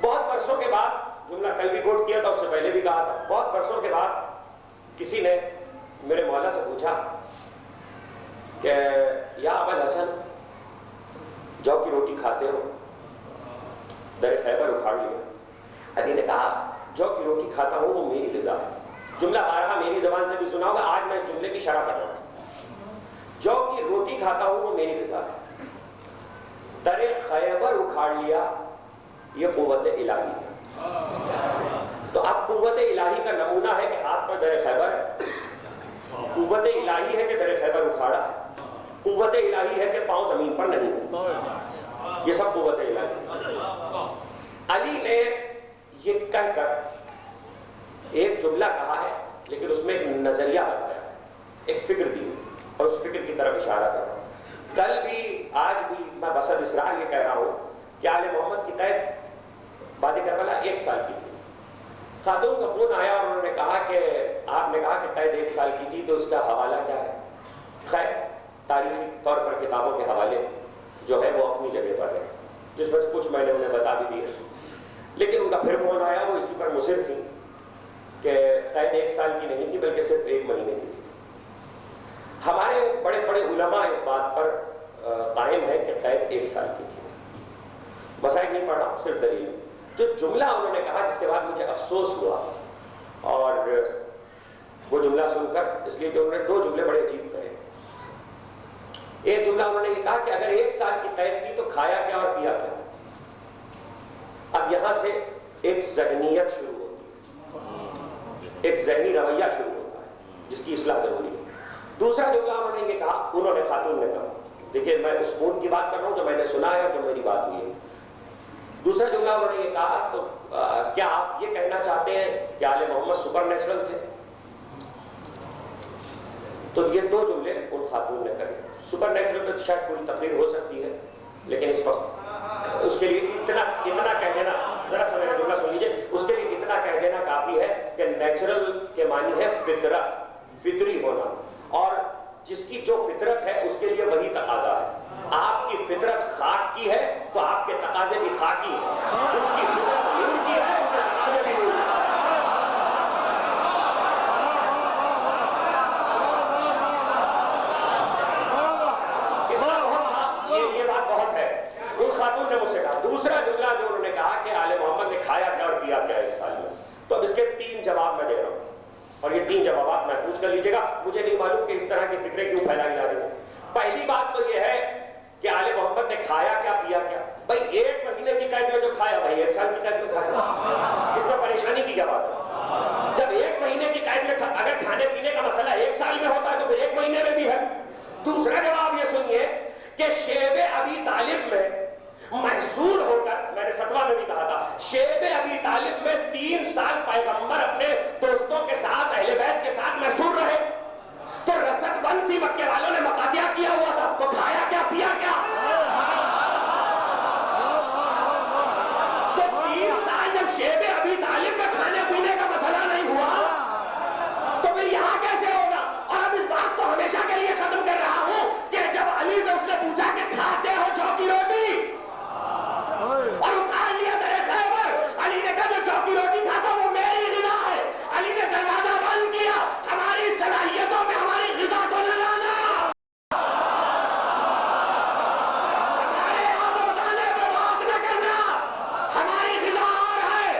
بہت برسوں کے بعد، جملہ کل بھی کوٹ کیا تھا، اس سے پہلے بھی کہا تھا، بہت برسوں کے بعد کسی نے میرے مولا سے پوچھا کہ یا ابوالحسن جو کی روٹی کھاتے ہو، در خیبر اکھاڑ لیا۔ علی نے کہا جو کی روٹی کھاتا ہوں وہ میری غذا ہے۔ جملہ بارہا میری زبان سے بھی سنا ہوگا، آج میں جملے کی شرح کر رہا ہوں۔ جو کی روٹی کھاتا ہوں وہ میری غذا ہے۔ در خیبر اکھاڑ لیا، یہ قوت الہی ہے۔ تو اب قوت الہی کا نمونہ ہے کہ ہاتھ پر در خیبر ہے، قوت الہی ہے کہ در خیبر اکھاڑا ہے، قوت الہی ہے کہ پاؤں زمین پر نہیں ہے، یہ سب قوت الہی ہے۔ علی نے یہ کہہ کر ایک جملہ کہا ہے، لیکن اس میں ایک نظریہ بتایا، ایک فکر دی، اور اس فکر کی طرف اشارہ کر رہا ہوں۔ کل بھی آج بھی میں بسد اسرار یہ کہہ رہا ہوں کہ آل محمد کی قید بعد کربلا 1 سال کی تھی. خاتون کا فون آیا اور انہوں نے کہا کہ آپ نے کہا کہ قید 1 سال کی تھی تو اس کا حوالہ کیا ہے؟ خیر تاریخی طور پر کتابوں کے حوالے جو ہے وہ اپنی جگہ پر ہے، جس میں سے کچھ میں نے انہیں بتا بھی دیے، لیکن ان کا پھر فون آیا، وہ اسی پر مصر تھی کہ قید 1 سال کی نہیں تھی بلکہ صرف 1 مہینے کی تھی. ہمارے بڑے بڑے علماء اس بات پر قائم ہے کہ قید 1 سال کی تھی. مسائل نہیں پڑھ رہا ہوں، صرف دلیل. جو جملہ انہوں نے کہا جس کے بعد مجھے افسوس ہوا، اور وہ جملہ سن کر، اس لیے کہ انہوں نے 2 جملے بڑے عجیب کہے. ایک جملہ انہوں نے یہ کہا کہ اگر 1 سال کی قید تھی تو کھایا کیا اور پیا کیا. اب یہاں سے ایک ذہنیت شروع ہوتی ہے، ایک ذہنی رویہ شروع ہوتا ہے جس کی اصلاح ضروری ہے. دوسرا جملہ انہوں نے یہ کہا، انہوں نے خاتون نے کہا، دیکھیے میں اس مون کی بات کر رہا ہوں جو میں نے سنا ہے اور جو میری بات ہوئی ہے. دوسرا جملہ انہوں نے یہ کہا، تو کیا آپ یہ کہنا چاہتے ہیں کہ آل محمد سپر نیچرل تھے؟ تو یہ 2 جملے ان خاتون نے کہے. سپر نیچرل تو شاید پوری تقریر ہو سکتی ہے، لیکن اس وقت اس کے لیے اتنا کہہ دینا، ذرا سا میرا جملہ سن لیجیے، اس کے لیے اتنا کہہ دینا کافی ہے کہ نیچرل کے معنی ہے فطرت، فطری ہونا، اور جس کی جو فطرت ہے اس کے لیے وہی تقاضا ہے. آپ کی فطرت خاک کی ہے تو آپ کے تقاضے بھی خاکی ہیں. ان کی فطرت نور کی ہے، ان کے تقاضے بھی نور کی. یہ بات بہت ہے. ان خاتون نے مجھ سے کہا. دوسرا جملہ جو انہوں نے کہا کہ آل محمد نے کھایا کیا اور پیا کیا 1 سال میں. تو اب اس کے 3 جواب میں دے رہا ہوں، اور یہ 3 جوابات محفوظ کر لیجیے گا. مجھے نہیں معلوم کہ اس طرح کی فکریں کیوں پھیلائی جا رہی ہیں. پہلی بات تو یہ ہے کہ آل محمد نے کھایا کیا پیا کیا. بھائی 1 مہینے کی قید میں جو کھایا، بھائی 1 سال کی قید میں کھایا، اس میں پریشانی کی کیا بات ہے؟ جب 1 مہینے کی قید میں اگر کھانے پینے کا مسئلہ 1 سال میں ہوتا ہے تو پھر 1 مہینے میں بھی ہے. دوسرا جواب یہ سنیے کہ شیب ابی طالب میں محصور ہو کر، میں نے ستوہ میں بھی کہا تھا، شیب ابی طالب میں 3 سال پیغمبر اپنے دوستوں کے ساتھ، اہل بیت کے ساتھ محصور رہے. تو رسد بند تھی، مکے والوں نے مقاتیہ کیا ہوا تھا، تو کھایا کیا پیا کیا؟ تو 3 سال جب شیب ابی طالب میں کھانے پینے کا مسئلہ نہیں ہوا تو پھر یہاں کیسے ہوگا؟ اور اب اس بات کو ہمیشہ کے لیے ختم کر رہا ہوں کہ جب علی سے اس نے پوچھا کہ کھاتے ہو چوکی روٹی، اور اکھاڑ لیا در خیبر، علی نے کہا جو چوکی روٹی کھاتا وہ میری غذا ہے. علی نے دروازہ بند کیا، ہماری صلاحیتوں میں ہماری غذا کو نہ لانا، ہمارے آب و دانے پہ بات نہ کرنا. ہماری غذا اور ہے،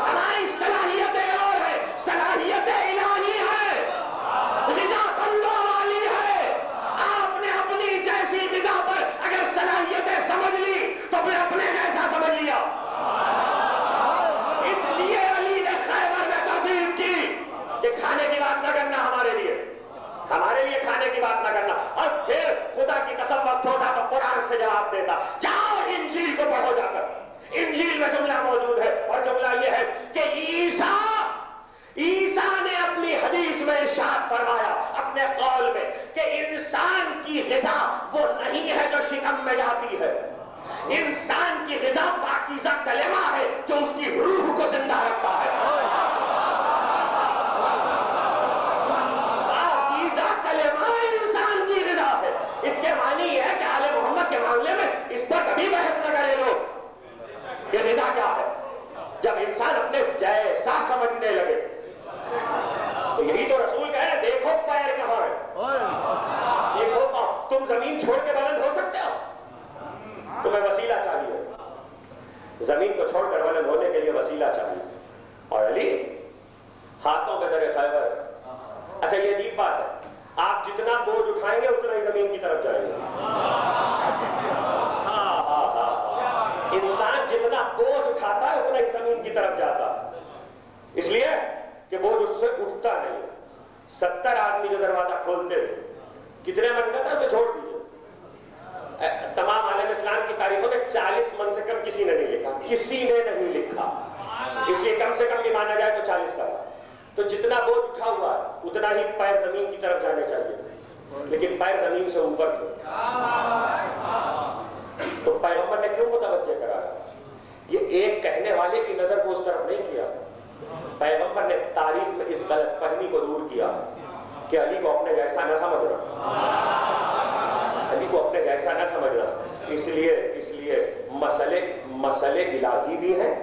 ہماری صلاحیتیں اور ہے، صلاحیتیں الہی ہے، غذا بندوں والی ہے. آپ نے اپنی جیسی غذا پر اگر صلاحیتیں سمجھ لی تو پھر اپنے جیسا سمجھ لیا. اس لیے علی نے خیبر میں تردید کی کہ کھانے کی بات نہ کرنا، ہمارے لیے کھانے کی بات نہ کرنا. اور پھر خدا کی قسم وقت ہوتا تو قرآن سے جواب دیتا. جاؤ انجیل کو پڑھو جا کر، انجیل میں جملہ موجود ہے، اور جملہ یہ ہے کہ عیسیٰ نے اپنی حدیث میں ارشاد فرمایا، اپنے قول میں، کہ انسان کی غذا وہ نہیں ہے جو شکم میں جاتی ہے. انسان کی غذا پاکیزہ کلمہ ہے جو اس کی روح کو زندہ رکھتا ہے. پاکیزہ کلمہ انسان کی غذا ہے. اس کے معنی یہ ہے کہ آل محمد کے معاملے میں اس پر کبھی بحث نہ کرے لوگ. یہ غذا کیا ہے؟ جب انسان اپنے جیسا سمجھنے لگے تو یہی تو رسول کہہ رہے، دیکھو پیر کہاں ہے، دیکھو پاؤں. تم زمین چھوڑ کے بلند ہو سکتے ہو؟ تمہیں وسیلہ چاہیے، زمین کو چھوڑ کر بلند ہونے کے لیے وسیلہ چاہیے. اور علی ہاتھوں پہ در خیبر. اچھا یہ عجیب بات ہے، آپ جتنا بوجھ اٹھائیں گے اتنا ہی زمین کی طرف جائیں گے. انسان جتنا بوجھ اٹھاتا ہے اتنا ہی زمین کی طرف جاتا ہے، اس لیے کہ بوجھ اس سے اٹھتا نہیں. 70 آدمی جو دروازہ کھولتے تھے، کتنے من کا تھا اسے چھوڑ دیجیے. تمام عالم اسلام کی تاریخوں میں 40 من سے کم کسی نے نہیں لکھا، کسی نے نہیں لکھا. اس لیے کم سے کم بھی مانا جائے تو 40 کا. تو جتنا بوجھ اٹھا ہوا ہے اتنا ہی پیر زمین کی طرف جانے چاہیے. لیکن پیر زمین سے اوپر تھے. تو پیغمبر نے کیوں متوجہ کرایا؟ یہ ایک کہنے والے کی نظر کو اس طرف نہیں کیا. پیغمبر نے تاریخ میں اس غلط فہمی کو دور کیا کہ علی کو اپنے جیسا نہ سمجھنا، علی کو اپنے جیسا نہ سمجھنا. اس لیے مسئلے الہی بھی ہیں،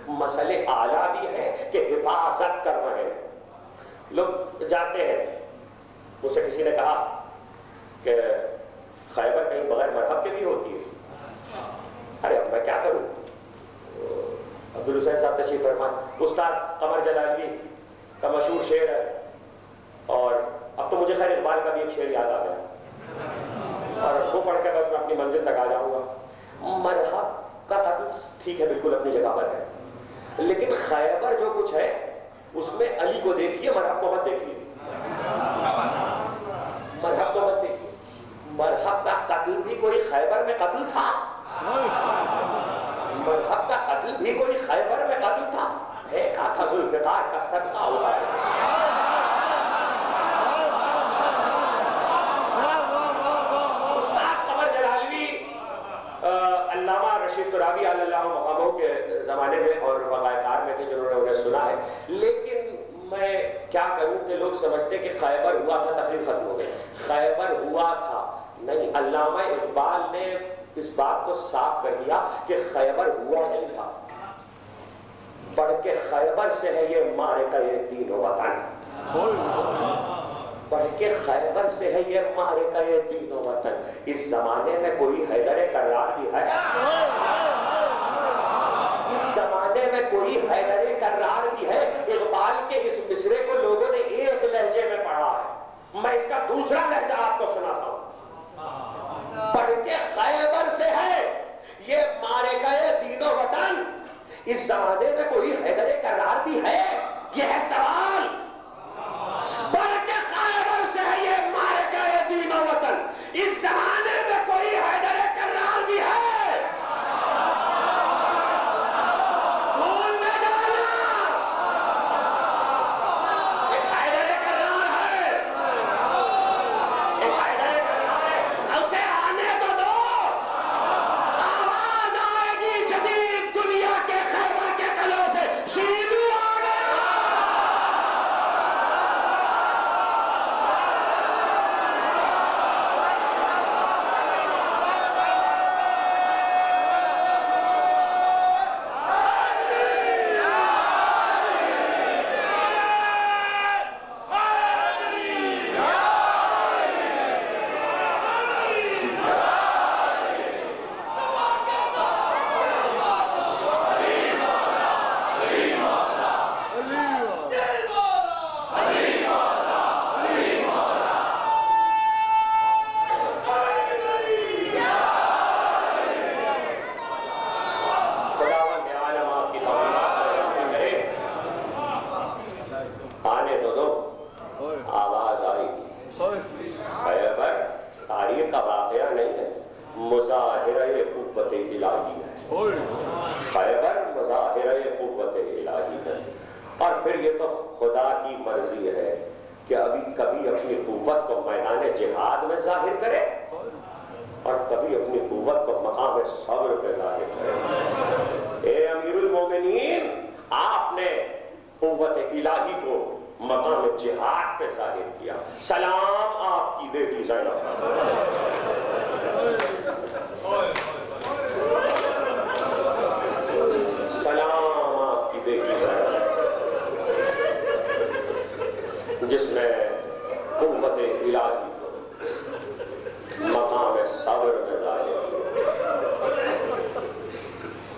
مسئلے اعلیٰ بھی ہیں کہ حفاظت کر رہے ہیں. لوگ جاتے ہیں، مجھ سے کسی نے کہا کہ خیبر کہیں بغیر مرحب کے بھی ہوتی ہے. ارے اب میں کیا کروں؟ عبدالحسین صاحب تشریف فرمان، استاد قمر جلالی کا مشہور شعر ہے، اور اب تو مجھے خیر اقبال کا بھی ایک شعر یاد آ گیا، اور وہ پڑھ کے بس میں اپنی منزل تک آ جاؤں گا. مرحب کا قتل ٹھیک ہے، بالکل اپنی جگہ پر ہے، لیکن خیبر جو کچھ ہے اس میں علی کو دیکھیے، مرحب کو مت دیکھیے. مرحب کو مت دیکھیے. مرحب کا قتل بھی کوئی خیبر میں قتل تھا، مرحب کا قتل بھی کوئی خیبر میں قتل تھا. ایک تھا ذوالفقار کا صدقہ ہوا ہے. استاد قمر جلالوی علامہ رشید ترابی علی اللہ مقامہ کے زمانے میں اور وقائع کار میں تھے جنہوں نے انہیں سنا ہے. لیکن میں کیا کروں کہ لوگ سمجھتے کہ خیبر ہوا تھا تقریر ختم ہو گئی. خیبر ہوا تھا نہیں. علامہ اقبال نے اس بات کو صاف کر دیا کہ خیبر ہوا نہیں تھا، بڑھ کے خیبر سے ہے یہ معرکہ دین و وطن. بڑھ کے خیبر سے ہے یہ معرکہ دین و وطن. اس زمانے میں کوئی حیدر کرار بھی ہے؟ اس زمانے میں کوئی حیدر کرار بھی ہے؟ اقبال کے اس مصرے کو لوگوں نے ایک لہجے میں پڑھا ہے، میں اس کا دوسرا لہجہ آپ کو سناتا ہوں. بڑھ کے خیبر سے ہے یہ معرکہ دین و وطن. اس زمانے میں کوئی حیدر کرار بھی ہے؟ یہ ہے سوال. بڑھ کے خیبر سے ہے یہ معرکہ دین و وطن. اس زمانے میں کوئی حیدر کرار بھی ہے؟ بھول نہ جانا ایک حیدر کرار ہے، ایک حیدر کرار ہے. اسے آنے تو دو، آواز آئے گی جدید دنیا کے خیبر کے قلعوں سے، شیرو آ گیا. جس نے قوت الہی کو مقام صبر میں ظاہر کیا.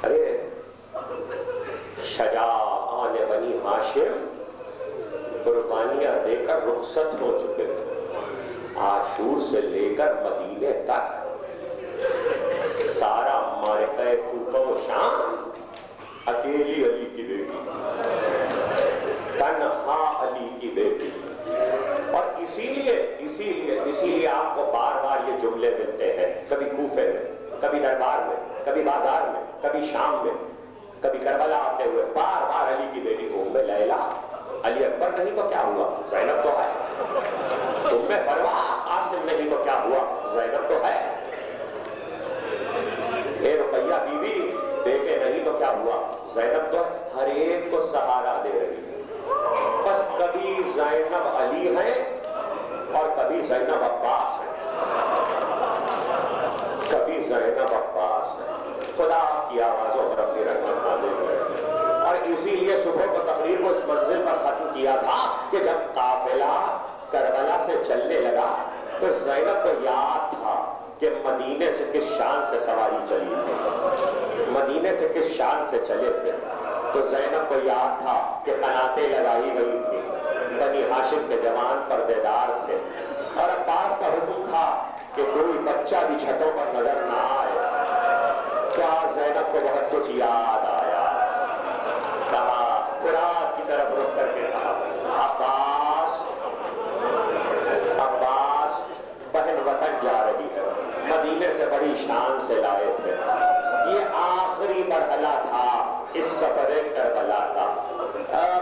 ارے شجاعان بنی ہاشم قربانیاں دے کر رخصت ہو چکے تھے. عاشور سے لے کر مدینے تک سارا معرکہ کوفہ و شام اکیلی علی کی بیٹی، تنہا علی کی بیٹی. اور اسی لیے آپ کو بار بار یہ جملے ملتے ہیں، کبھی کوفے میں، کبھی دربار میں، کبھی بازار میں، کبھی شام میں، کبھی کربلا آتے ہوئے بار بار علی کی بیٹی کو ام لیلا. علی اکبر نہیں تو کیا ہوا، زینب تو ہے. ام فروا، قاسم قاسم نہیں تو کیا ہوا، زینب تو ہے، اے رقیہ بی بی بیٹے نہیں تو کیا ہوا، زینب تو ہر ایک کو سہارا دے رہی ہے۔ بس کبھی زینب علی ہے اور کبھی زینب عباس ہے، کبھی زینب عباس ہے۔ خدا آپ کی آوازوں پر اپنی رحمت نازل کرے۔ اور اسی لیے صبح کو تقریر کو اس منزل پر ختم کیا تھا کہ جب قافلہ کربلا سے چلنے لگا تو زینب کو یاد تھا کہ مدینے سے کس شان سے سواری چلی تھی، مدینے سے کس شان سے چلے تھے۔ تو زینب کو یاد تھا کہ قناتیں لگائی گئی تھی، بنی ہاشم کے جوان پردےدار تھے، اور عباس کا حکم تھا کہ کوئی بچہ بھی چھتوں پر نظر نہ آئے۔ کیا زینب کو بہت کچھ یاد آیا، کہا فرات کی طرف رخ کر کے کہا عباس، عباس بہن وطن جا رہی ہے، مدینے سے بڑی شان سے لائے تھے، یہ آخری مرحلہ تھا اس سفر کربلا کا۔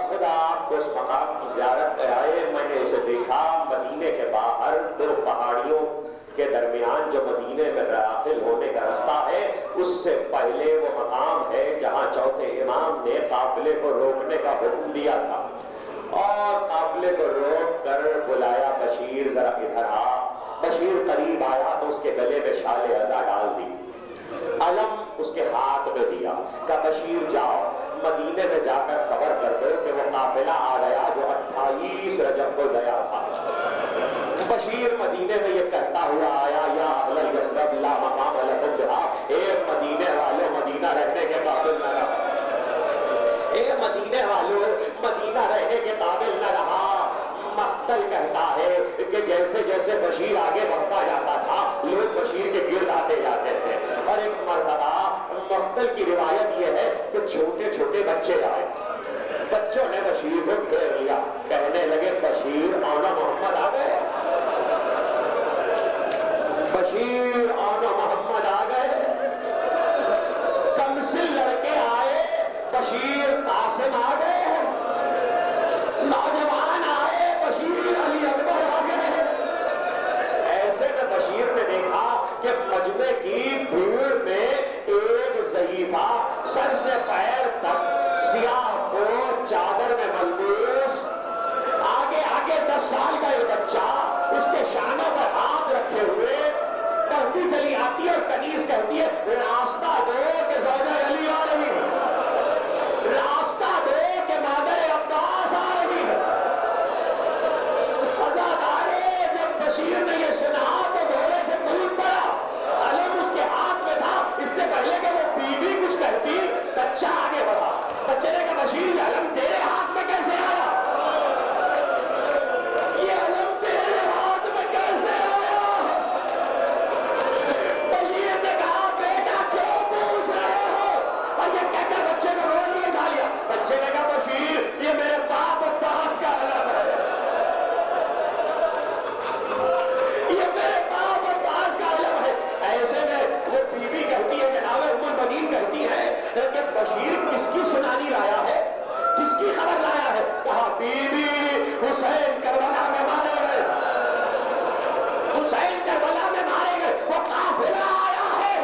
خدا آپ کو اس مقام کی زیارت کرائے۔ میں نے اسے دیکھا مدینے کے باہر دو پہاڑیوں کے درمیان جو مدینے میں داخل ہونے کا رستہ ہے، اس سے پہلے وہ مقام ہے جہاں چوتھے امام نے قافلے کو روکنے کا حکم دیا تھا، اور قافلے کو روک کر بلایا بشیر ذرا ادھر آ۔ بشیر قریب آیا تو اس کے گلے میں شال عزا ڈال دی، علم اس کے ہاتھ میں دیا، کہا بشیر جاؤ مدینے میں جا کر خبر کر دو کہ وہ قافلہ آ گیا جو 28 رجب کو گیا تھا۔ بشیر مدینے میں یہ کہتا ہوا آیا یا اہل یثرب لا مقام لکم بہا، اے مدینے والوں مدینہ رہنے کے قابل نہ رہا، اے مدینے والوں مدینہ رہنے کے قابل نہ رہا۔ مختل کہتا ہے کہ جیسے جیسے بشیر آگے بڑھتا جاتا تھا لوگ بشیر کے گرد آتے جاتے تھے، اور ایک مرتبہ مختل کی روایت یہ ہے کہ چھوٹے چھوٹے بچے آئے، بچوں نے بشیر کو گھیر لیا، کہنے لگے بشیر آنا محمد آ گئے، بشیر آنا محمد آ گئے، کمسن لڑکے آئے، بشیر قاسم آ گئے، نوجوان آئے، بشیر علی اکبر آ گئے۔ ایسے میں بشیر نے دیکھا کہ مجمع کی بھیڑ میں ایک ضعیفہ سر سے پیر تک سیاہ کو چادر میں ملبوس، آگے آگے 10 سال کا ایک بچہ اس کے شانوں پر ہاتھ رکھے ہوئے بڑھتی چلی آتی ہے، اور کنیز کہتی ہے راستہ دو کہ زوجہ علی آ رہی ہے، راستہ دو کہ مادر عباس آ رہی ہے۔ عزادارے جب بشیر نے یہ سنا تو گھوڑے سے کود پڑا، علم اس کے ہاتھ میں تھا، اس سے پہلے کہ وہ بیوی کچھ کہتی بچہ آگے بڑھا، بچے نے کہا بشیر یہ علم تیرے ہاتھ میں کیسے آیا، یہ علم تیرے ہاتھ میں کیسے آیا؟ بشیر نے کہا بیٹا کیوں پوچھ رہے ہو، اور یہ کہہ کر بچے کو گود میں اٹھا لیا۔ بچے نے کہا بشیر یہ میرے باپ عباس کا علم ہے، یہ میرے باپ عباس کا علم ہے۔ ایسے میں وہ بیوی کہتی ہے جناب ام المؤمنین کہتی ہے کہ بشیر کس کی سنانی لایا ہے، کس کی خبر لایا ہے؟ کہا بی بی حسین کربلا میں مارے گئے، حسین کربلا میں مارے گئے، وہ قافلہ آیا ہے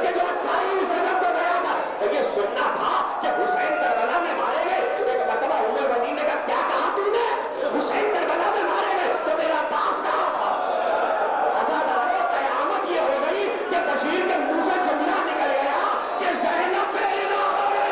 کہ جو 28 رجب کو گیا تھا، تو یہ سننا تھا کہ حسین کربلا میں مارے گئے۔ ایک مرتبہ ام المؤمنین نے کہا کیا کہا تو نے، حسین کربلا میں مارے گئے تو میرا پاس کہا تھا۔ عزادارو قیامت یہ ہو گئی کہ بشیر کے منہ سے جملہ نکل گیا کہ زینب میری نہ ہو رہی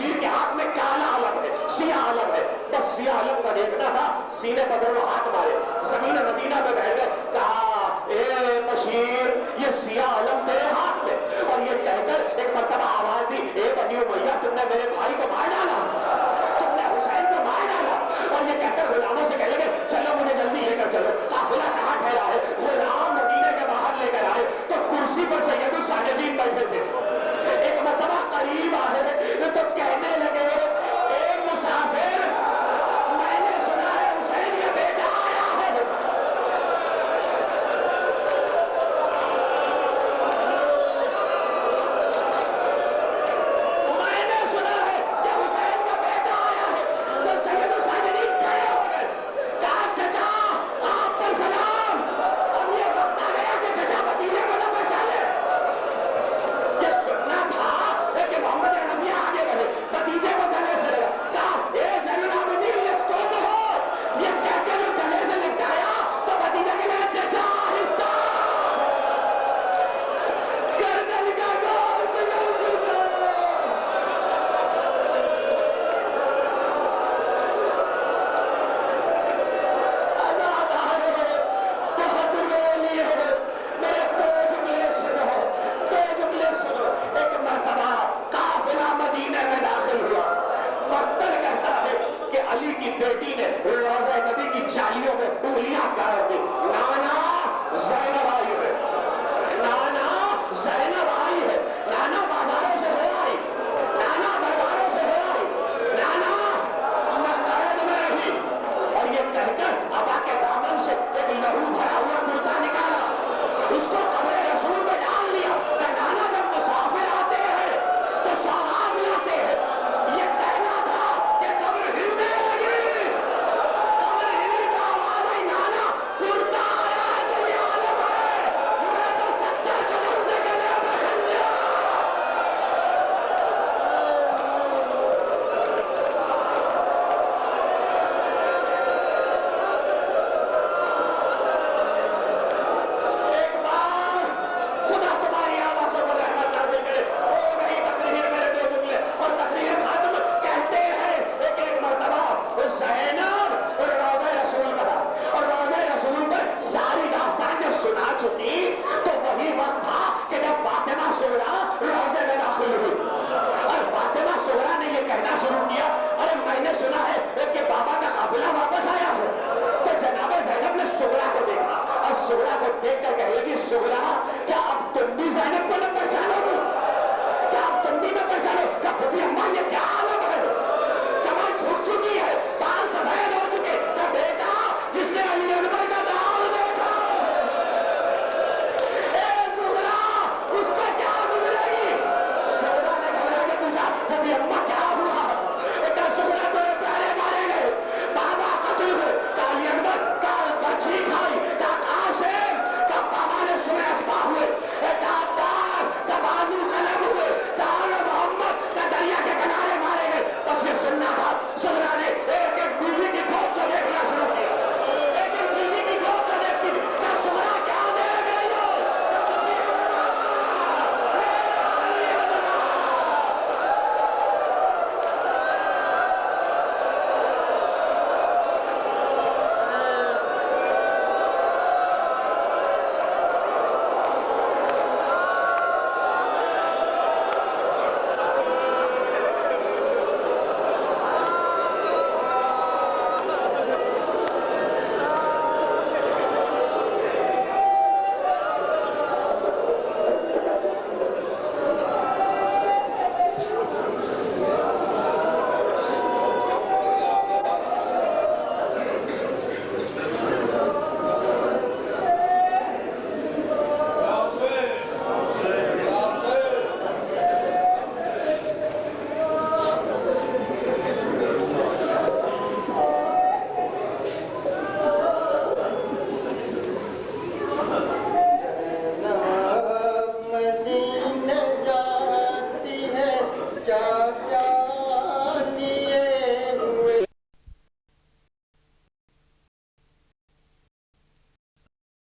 بشیر کے ہاتھ میں کالا علم ہے، سیاہ علم ہے، بس سیاہ علم کا دیکھنا تھا، سینے پر دونوں ہاتھ مارے، زمین مدینہ میں بیٹھ گئے،